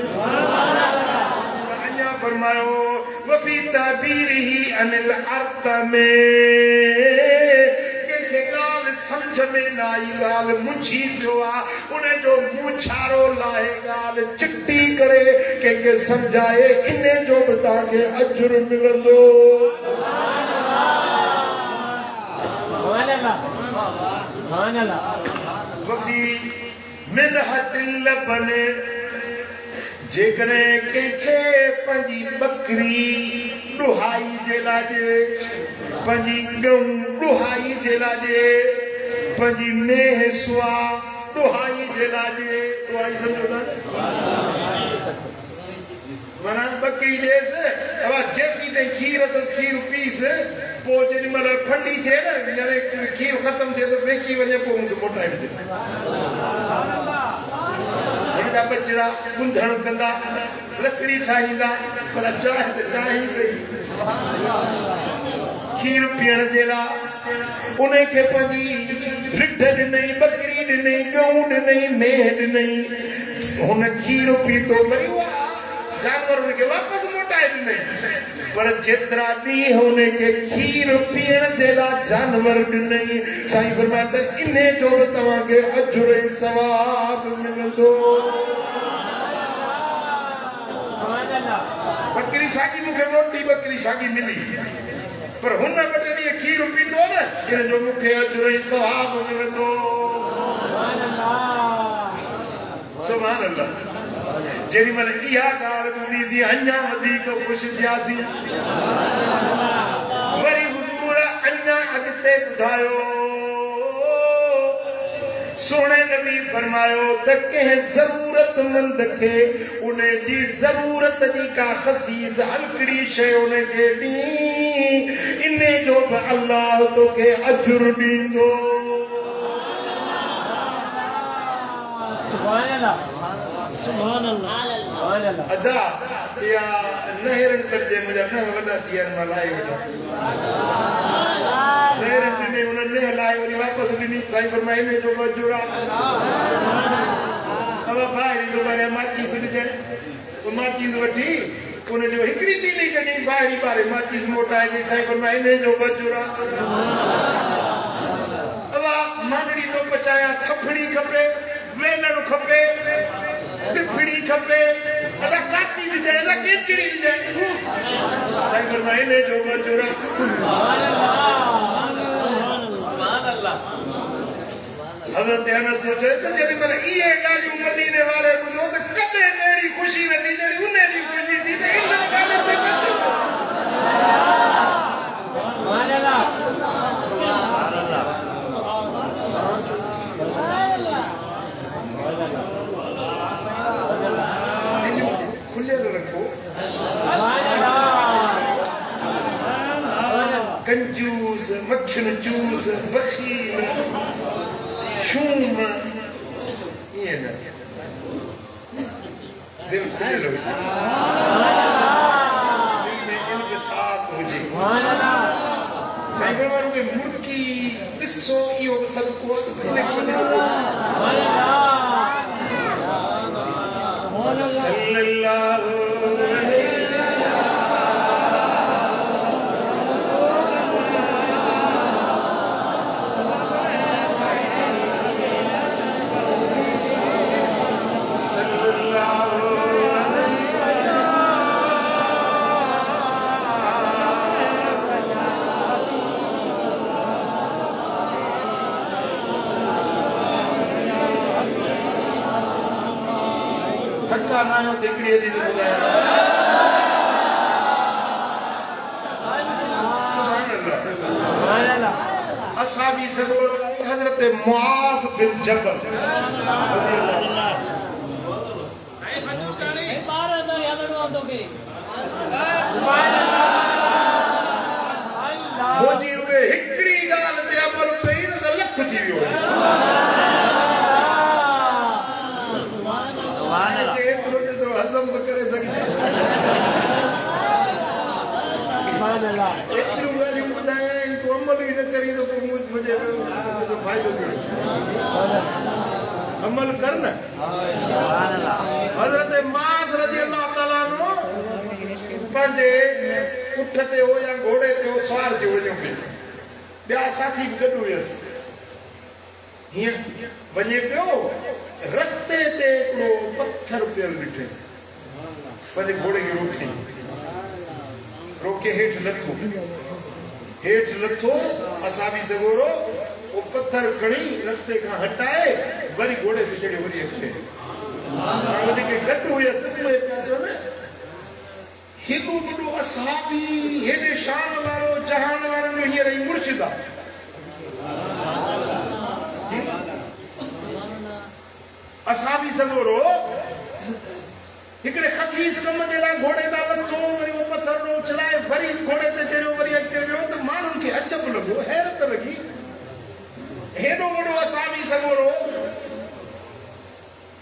अञा फरमायो वफी तबीरही अनिल अर्थ में समझ में न आई ॻाल्हि मुंझी पियो आहे उन जो मुंहुं छारो लाहे ॻाल्हि चिटी करे कंहिंखे सम्झाए इन जो बि तव्हांखे अजुर मिलंदो जेकॾहिं कंहिंखे पंहिंजी बकरी ॾुहाई जे लाइ पंहिंजी गऊं ॾुहाई जे लाइ पंहिंजी मेह सुआ ॾुहाई जे लाइ ॾुहाई सम्झो था माना बकरी ॾेसि जेसीं ताईं खीर अथसि खीर पीस पोइ जेॾी महिल फंडी थिए न यानी खीर ख़तमु थिए त वेकी वञे पोइ मूंखे मोटाए ॾिजे हुन जा बचड़ा गुंधण कंदा लसड़ी ठाहींदा पर चांहि त चांहि ई कई खीर पीअण जे लाइ उनखे पंहिंजी रिढ ॾिनई बकरी ॾिनई गऊं ॾिनई मेह ॾिनई हुन खीर पीतो वरी जानवर उनखे वापसि मोटाए ॾिनई पर जेतिरा ॾींहं हुनखे खीर पीअण जे लाइ जानवर ॾिनई साईं फरमाए त इन जो बि तव्हांखे अजुर ऐं सवाब मिलंदो बकरी साॻी मूंखे मोटी बकरी साॻी मिली पर हुन ॿ टे ॾींहं खीर पीतो न इन जो मूंखे अजुर ऐं सवाब मिलंदो सुभान अल्लाह जेॾी महिल इहा ॻाल्हि ॿुधीसीं अञा वधीक ख़ुशि थियासीं वरी हुजूर अञा अॻिते ॿुधायो सोने नबी फरमायो त कंहिं ज़रूरतमंद खे उन जी ज़रूरत जी का ख़सीस हलकड़ी शइ उनखे ॾी इन जो बि अल्लाह तोखे अजुर ॾींदो अदा या नहरन करजे मुझे न वडा थियन मलाई वेठा नहरन ने उन्हें हलाई वरी वापस ॾिनी साईं फरमाए ने जो बजुरा अब भाई जो बारे माचीस ॾिजे वो माचीस वठी उन जो हिकड़ी तीली कनी भाई बारे माचीस मोटाए ने साईं फरमाए ने जो बजुरा अब मांडड़ी तो पचाया थपड़ी खपे वेलण खपे तिफड़ी खपे अदा काटी भी जाए अदा केचड़ी भी जाए साईं फरमाए ने जो बजुरा सुभान अल्लाह हज़रत अनस तो चए त जेडी मन इहे ॻाल्हियूं मदीने वारे ॿुधो त कॾहिं अहिड़ी ख़ुशी न थी जहिड़ी उन ॾींहुं ख़ुशी थी त इन ॻाल्हियुनि ते सुभान अल्लाह कंजूस मक्खन जूस बखील शूम ये ना दिल खुले लो दिल में इनके साथ हो जी साईं गुरुवार में मुर्की दिसो इहो सदको इने सल्लल्लाहु थका ना हो देखिए दी बुलाया सुभान अल्लाह असहाबी सगोर हजरत मुआज बिन जबल मोजी रुए हिकड़ी गाल ते अमल कई न लख थी वियो हजम करे सघे एतिरियूं ॻाल्हियूं ॿुधायां तूं अमल ई न करी त पोइ मुंहिंजो फ़ाइदो कहिड़ो अमल कर न हज़रत मास रज़ी अल्लाह ताला अन्हु पंहिंजे उठ ते हो या घोड़े ते हो सवार थी वञो ॿिया साथी बि गॾु हुयसि हीअं वञे पियो रस्ते ते हिकिड़ो पत्थर पियल ॾिठे पंहिंजे घोड़े खे रोके हेठि लथो असाबी सगोरो वो पत्थर खणी रस्ते खां हटाए वरी घोड़े ते चढ़ियो वरी अॻिते उनखे गॾु हुयसि उहे पिया चवनि हेॾो वॾो असाबी हेॾे शान वारो जहान वारो हींअर ई मुर्शिद आहे असाबी सगोरो हिकड़े खसीस कम जे लाइ घोड़े तां लथो वरी वो पत्थर रो चढ़ाए वरी घोड़े ते चढ़ियो वरी अॻिते वियो त माण्हुनि खे अचब लॻो हैरत लॻी हेॾो वॾो असाबी सगोरो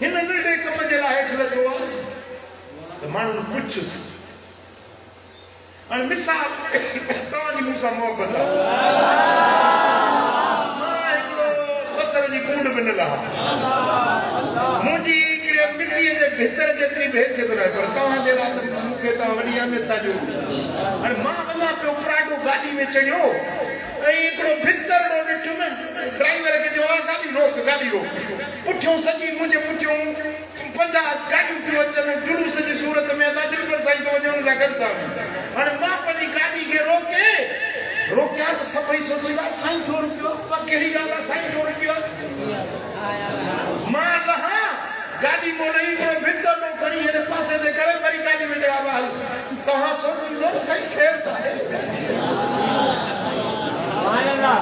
हिन नंढे कम जे लाइ हेठि लथो आहे त माण्हुनि पुछुसि हाणे मिसाल तव्हांजी मूंसां मोहबत आहे मां हिकिड़ो बसर जी कूंड ॾिनल आहे मुंहिंजी मिट्टीअ जे भितर जेतिरी बि हैसियत रहे पर तव्हांजे लाइ त मूंखे तव्हां वॾी अहमियत था ॾियो हाणे मां वञा पियो पराठो गाॾी में चढ़ियो ऐं हिकिड़ो भितर ॾो ॾिठुमि ड्राइवर खे चयो गाॾी रोक पुठियों सॼी मुंहिंजे पुठियों 50 गाॾियूं पियूं अचनि जुलूस जी सूरत में असां दिलबर साईं तो वञण सां गॾु था हाणे मां पंहिंजी गाॾी खे रोकियां त सभई सोचींदा साईं थो रुकियो कहिड़ी ॻाल्हि आहे साईं थो रुकियो मां लहां गाड़ी मोड़ई हिकिड़ो भितर नो खणी हिन पासे ते करे वरी गाड़ी में जड़ा हल तव्हां सोचींदो सही ख़ैर था सुभान अल्लाह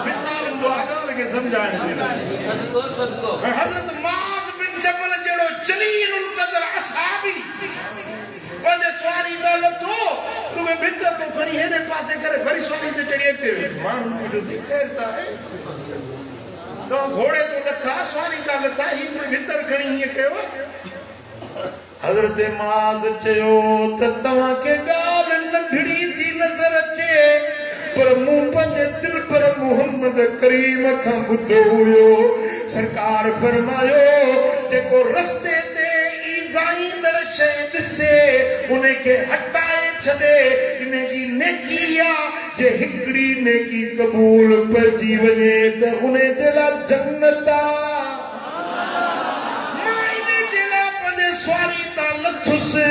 मिसाल दुआ खे समझाइण जे लाइ सदको हज़रत मास बिन जबल जहिड़ो जलीलुल क़दर असहाबी पंहिंजे सवारी तां लथो रुॻो भितर तो खणी हिन पासे करे वरी सवारी ते चढ़ी अॻिते वियो माण्हू ख़ैर था तो घोड़े तो लथा सवारी तां लथा ही भितर खणी हीअं कयो हज़रत माज़ चयो त तव्हांखे ॻाल्हि नंढड़ी थी नज़र अचे पर मूं पंहिंजे दिल पर मोहम्मद करीम खां ॿुधो हुयो सरकार फरमायो जेको रस्ते ते ईज़ाईंदड़ शइ ॾिसे उनखे हटाए छॾे इन जी नेकी आहे जे हिकिड़ी नेकी क़बूल पइजी वञे त उन जे लाइ जन्नत आहे मां इन जे लाइ पंहिंजे सवारी तां लथुसि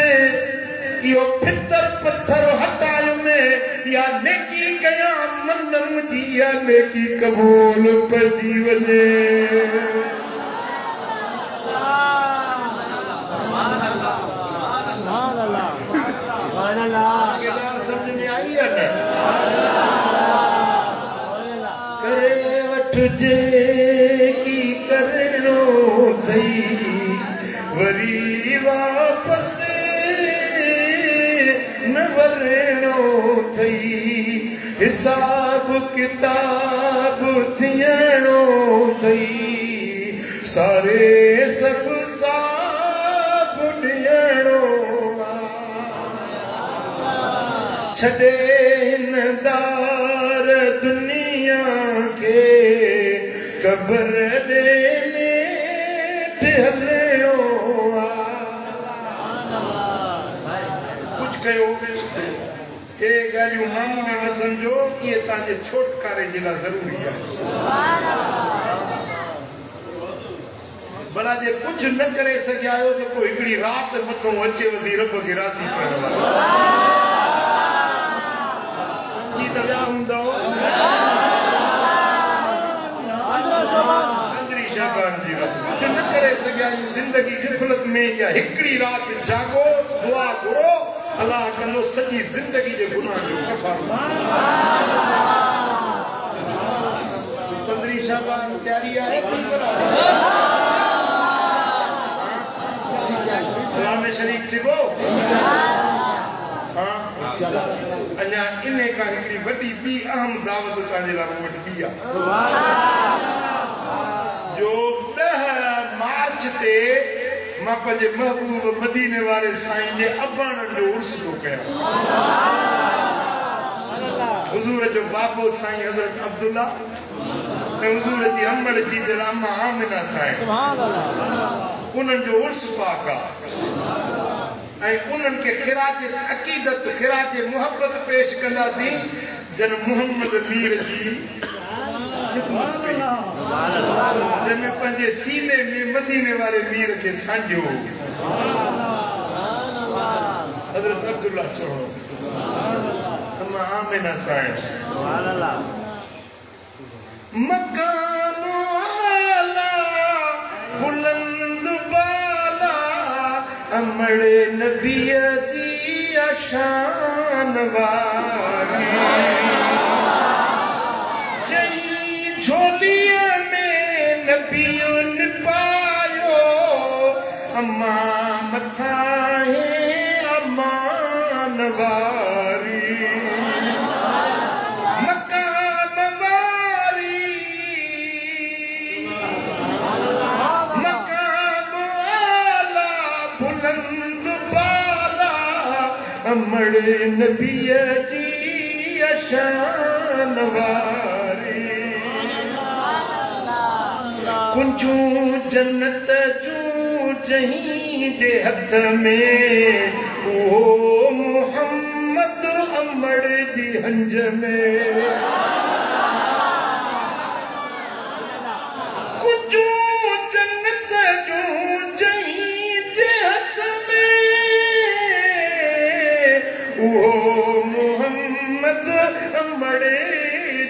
इहो फितर पत्थर हटायो में या नेकी कयां मन मुंहिंजी या नेकी क़बूल पइजी वञे समझ में आई है ना करे वठ जे की करणो थई वरी वापस न वरणो थई हिसाब किताब थियणो थई सारे सब साफ ॾियणो छॾे हिन दार दुनिया के कब्र ॾे नेठि हलणो कुछ कयो के ॻाल्हियूं मामूली न सम्झो इहे तव्हांजे छोटकारे जे लाइ ज़रूरी आहे भला जे कुछ न करे सघिया आहियो त पोइ हिकिड़ी राति मथो अचे वधी रब खे राज़ी करण लाइ जी त विया हूंदव अंदरी शाबान जी रात कुछ न करे सघिया आहियूं ज़िंदगी ग़फ़लत में या हिकिड़ी राति जागो दुआ घुरो अल्लाह कंदो सॼी ज़िंदगी जे गुनाह जो कफ़ारो पंद्रहीं शाबान तयारी आहे कलाम शरीफ थिबो अञा इन खां हिकिड़ी वॾी ॿी अहम दावत तव्हांजे लाइ मूं वटि ॿी आहे जो 10 मार्च ते मां पंहिंजे महबूब मदीने वारे साईं जे अबाणनि जो उर्स थो कयां हुज़ूर जो बाबो साईं हज़रत अब्दुल्ला ऐं हुज़ूर जी अमड़ जी दिल अम्मा आमिना साईं उन्हनि जो उर्स पाक आहे ऐं उन्हनि खे ख़िराज अक़ीदत ख़िराज मुहबत पेश कंदासीं जन मोहम्मद मीर जी जंहिंमें पंहिंजे सीने में मदीने वारे मीर खे सांझियो हज़रत अब्दुल्ला सोहणो अम्मा आमिना साईं मकान आला बुलंद बाला अमड़े नबीअ जी शान वारी जई झोलीअ में नबियुनि पायो अम्मा मथा है अमान वारी मकाम वारी मकाम आला बुलंद बाला अमड़े नबीअ जी शान वारी कुंजूं जन्नत जूं जहीं जे हथ में ओ मोहम्मद अमड़ जी हंज में कुंजूं जन्नत जूं जहीं जे हथ में ओ मोहम्मद अमड़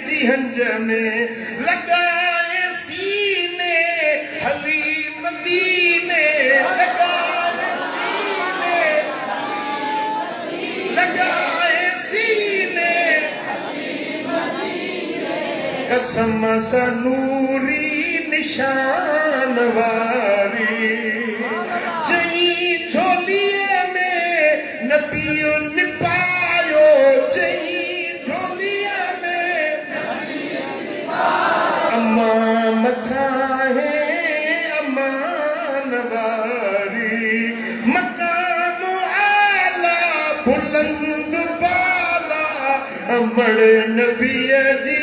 जी हंज में लगाए सीने हली मदीने लगाए सीने कसम सा नूरी निशान वारी जई झोलीअ में नबियुनि पायो जई झोलीअ में अम्मा मथा है अमान वारी मकाम आला बुलंद बाला अमड़ नबीअ जी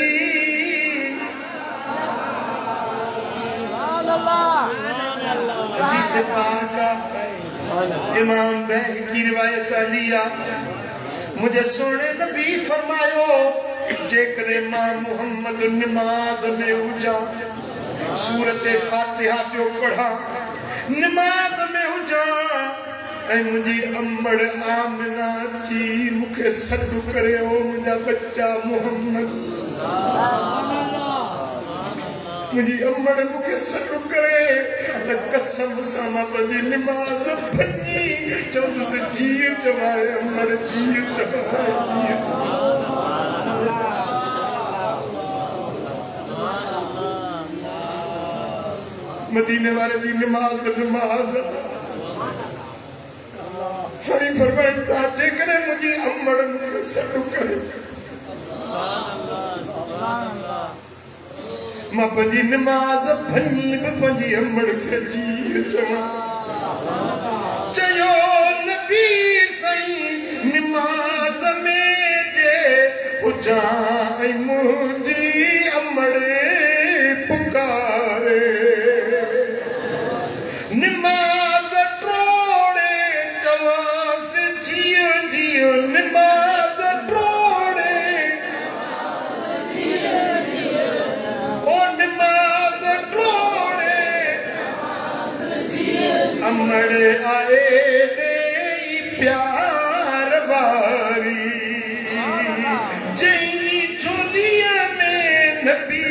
हदीस पाक इमाम बैहक़ी की रिवायत आलिया मुझे सोने नबी फरमायो जेकरे मां मोहम्मद नमाज में हुजा सूरत फातिहा पियो पढ़ा नमाज में हुजा ऐं मुंहिंजी अमड़ आमिना जी मूंखे सॾु करे ओ मुंहिंजा बच्चा मोहम्मद मुंहिंजी अमड़ मूंखे सॾु करे त कसम सां मां पंहिंजी नमाज़ भञी चवंदुसि जीअ चवाए अमड़ जीअ चवाए जीअ मदीने वाले दी नमाज साईं फरमाइनि था जेकॾहिं मुंहिंजी अमड़ मूंखे सॾु करे मां पंहिंजी नमाज़ भञी बि पंहिंजी अमड़ खे जी चवां चयो नबी साईं नमाज़ में जे हुजां मुंहिंजी अमड़ पुकारे नमाज़ ट्रोड़े चवांस जियो जियो नमाज़ ट्रोड़े ओ नमाज़ ट्रोड़े अमड़ आए दे प्यार वारी जई चोलिया में नबी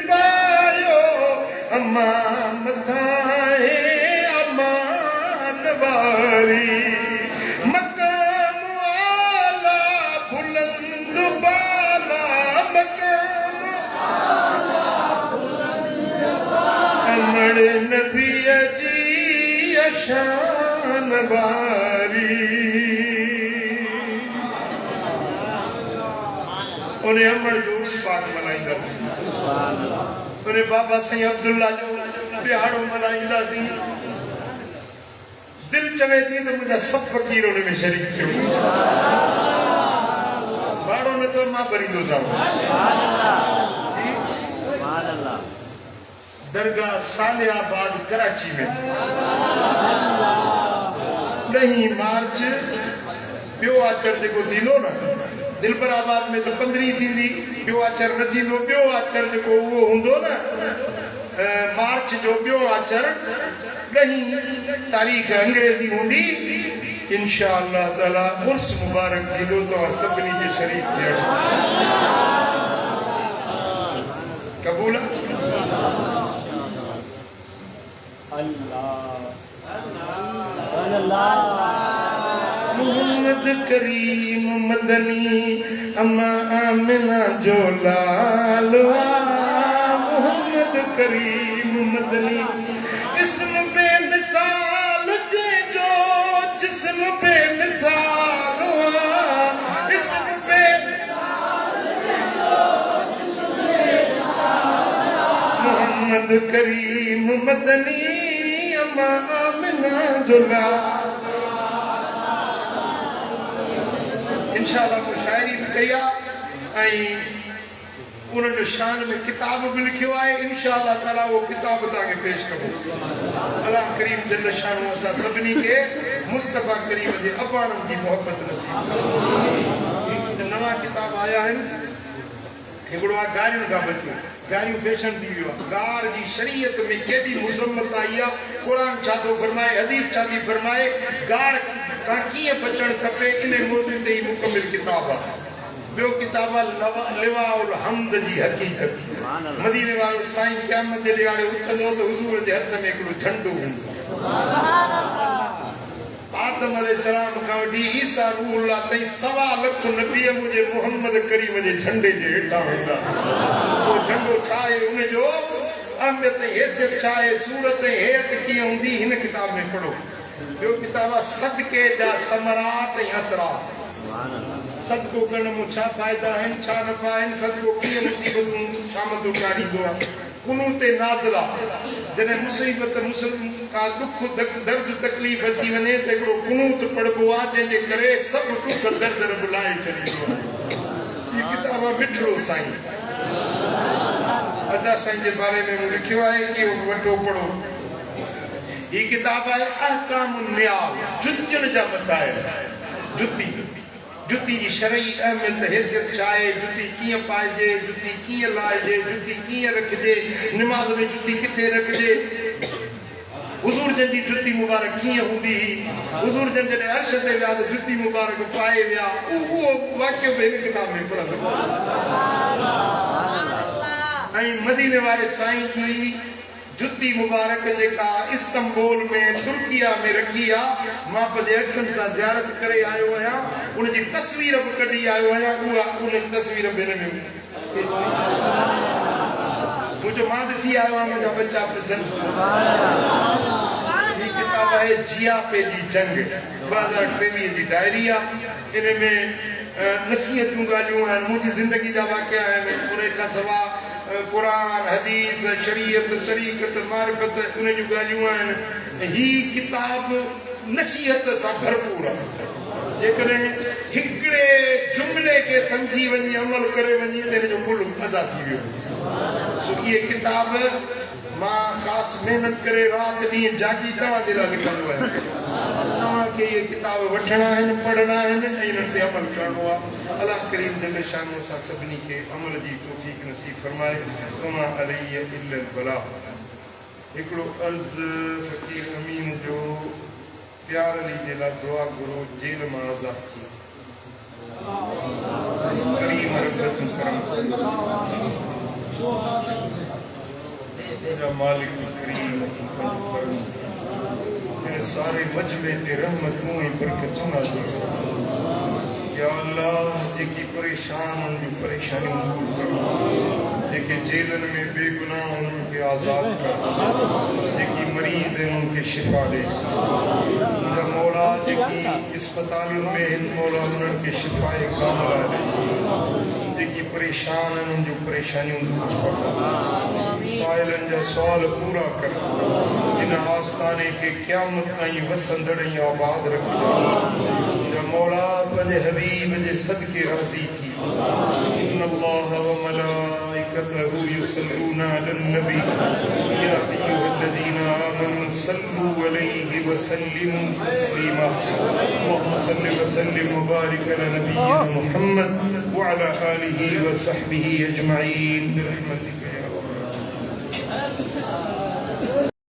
पायो अम्मा मथाए अमान वारी मकाम आला बुलंद बाला मकाम अमड़ नबी जी अशान वारी उन्हें अमड़ जो उर्स पाक मनाईंदा उन्हें बाबा साईं अब्दुल्ला जो बिहाड़ो मनाईंदा सी दिल चवे थी तो मुझा सब फकीर उन में शरीक थियो बाड़ो न तो मां भरींदो सा दरगाह सालियाबाद कराची में 10 मार्च बियो आचर जेको थींदो न दिलबराबाद में तो 15 थींदी बियो आचर न थींदो बियो आचर जेको उहो हूंदो न मार्च जो बियो आचर 10 तारीख़ अंग्रेजी हूंदी इंशाअल्लाह ताला उर्स मुबारक थींदो तो सभिनी जे शरीक थियण कबूल मोहम्मद करीम मदनी अम्मा आमिना जो लालवा मोहम्मद करीम मदनी इसम पे मिसाल जे जो जिस्म पे मिसाल इसम पे मोहम्मद करीम मदनी अम्मा आमिना जो लाल इंशाअल्लाह को शायरी भी कया उन्होंने शान में किताब भी लिखियो है इंशाअल्लाह ताला वो किताब ताके पेश करो अल्लाह करीम दिल शान असा सभनी के मुस्तफा करीम जे अबाण जी मोहब्बत नसीब एक नवा किताब आया है हिगड़ो गारियों का बच्चो गारियों फैशन दी वियो गार जी शरीयत में केडी मुजम्मत आई है कुरान छातो फरमाए हदीस छाती फरमाए गार का कीअं बचण खपे इन मौजू ते ही मुकम्मल किताब आहे ॿियो किताब लिवाउल हम्द जी हक़ीक़त मदीने वारो साईं क़यामत जे ॾियारे उथंदो त हुज़ूर जे हथ में हिकिड़ो झंडो हूंदो आदम अलैहिस्सलाम खां वठी ईसा रूहुल्लाह ताईं 1.25 लख नबी मुंहिंजे मोहम्मद करीम जे झंडे जे हेठां हूंदा उहो झंडो छा आहे उनजो अहमियत हैसियत छा आहे सूरत हैत कीअं हूंदी हिन किताब में पढ़ो ॿियो किताब सदके जा समरात ऐं असरात सदको करण में छा फ़ाइदा आहिनि छा नफ़ा आहिनि सदको कीअं मुसीबतूं शामतूं टारींदो आहे कुनूत नाज़िला जॾहिं मुसीबत मुस्लिम का दुख दर्द तकलीफ़ अची वञे त हिकिड़ो कुनूत पढ़बो आहे जंहिंजे करे सभु दुख दर्द बुलाए छॾींदो आहे हीअ किताब मिठड़ो साईं अदा साईं जे बारे में लिखियो आहे कि वठो पढ़ो ये किताब है अहकाम नियाब जुतियुनि जा मसाइल जुती जुती जी शरई अहमियत हैसियत चाहे जुती कीअं पाइजे जुती कीअं लाइजे जुती कीअं रखिजे नमाज में जुती किथे रखिजे हुजूर जन जी जुती मुबारक कीअं हूंदी हुजूर जन जॾहिं अर्श ते विया त जुती मुबारक पाए विया उहो वाक़ियो बि हिन किताब में पढ़ंदो ऐं मदीने वारे साईं जी जुती मुबारक जेका इस्तांबुल में तुर्किया में रखी आहे मां पंहिंजे अखियुनि सां ज़ियारत करे आयो आहियां उनजी तस्वीर बि कढी आयो आहियां उहा उन तस्वीर बि हिन में मुझे मां ॾिसी आयो आहियां मुंहिंजा बच्चा पसंदि हीअ किताब आहे जिया पे जी जंग 2023 जी डायरी आहे इन में नसीहतूं ॻाल्हियूं आहिनि मुंहिंजी ज़िंदगी जा वाक़िया आहिनि उन खां सवाइ कुरान हदीस शरीयत तरीक़त मारिफत उन जूं ॻाल्हियूं आहिनि। ही किताब नसीहत सां भरपूर आहे। जेकॾहिं हिकिड़े जुमिले खे सम्झी वञी अमल करे वञी त हिन जो मुल्क अदा थी वियो। सो इहे किताब मां ख़ासि महिनत करे राति ॾींहुं जागी तव्हांजे लाइ लिखंदो आहियां। तव्हांखे इहे किताब वठणा आहिनि, पढ़णा आहिनि ऐं इन्हनि ते अमल करिणो आहे। अलाह करीम दिल शान सां सभिनी खे अमल जी तौफ़ीक़ नसीब फरमाए। वमा अलैया इल्लल बलाग। हिकिड़ो अर्ज़ फ़क़ीर अमीन जो प्यार अली जे लाइ दुआ घुरो, जेल मां आज़ाद थी। करीम रब करम मालिक करीम करम सारे मजमे ते रहमतूं ऐं बरकतूं नाज़िल कर। या अल्लाह जेकी परेशान उन जूं परेशानियूं दूर कर। जेके जेलनि में बेगुनाह उन्हनि खे आज़ाद कर। जेकी मरीज़ आहिनि उन्हनि खे शिफ़ा ॾे। मुंहिंजा मौला जेकी इस्पतालुनि में आहिनि मौला उन्हनि खे शिफ़ाए कामिला ॾे। जेकी परेशान आहिनि उन जूं परेशानियूं दूर कर। साइलनि जा सुवाल पूरा कर। इन आस्थाने खे क़यामत ताईं वसंदड़ ऐं आबाद रख। मुंहिंजा मौला पंहिंजे हबीब जे सदके राज़ी थी। इन्नल्लाह व मलाइकतहू युसल्लूना अलन नबी या अय्युहल्लज़ीना आमनू सल्लू अलैहि व सल्लिमू तस्लीमा। अल्लाहुम्मा सल्लि व सल्लिम व बारिक अला नबिय्यिना मुहम्मद व अला आलिहि व सहबिहि अजमईन बिरहमतिका या रब्बल आलमीन।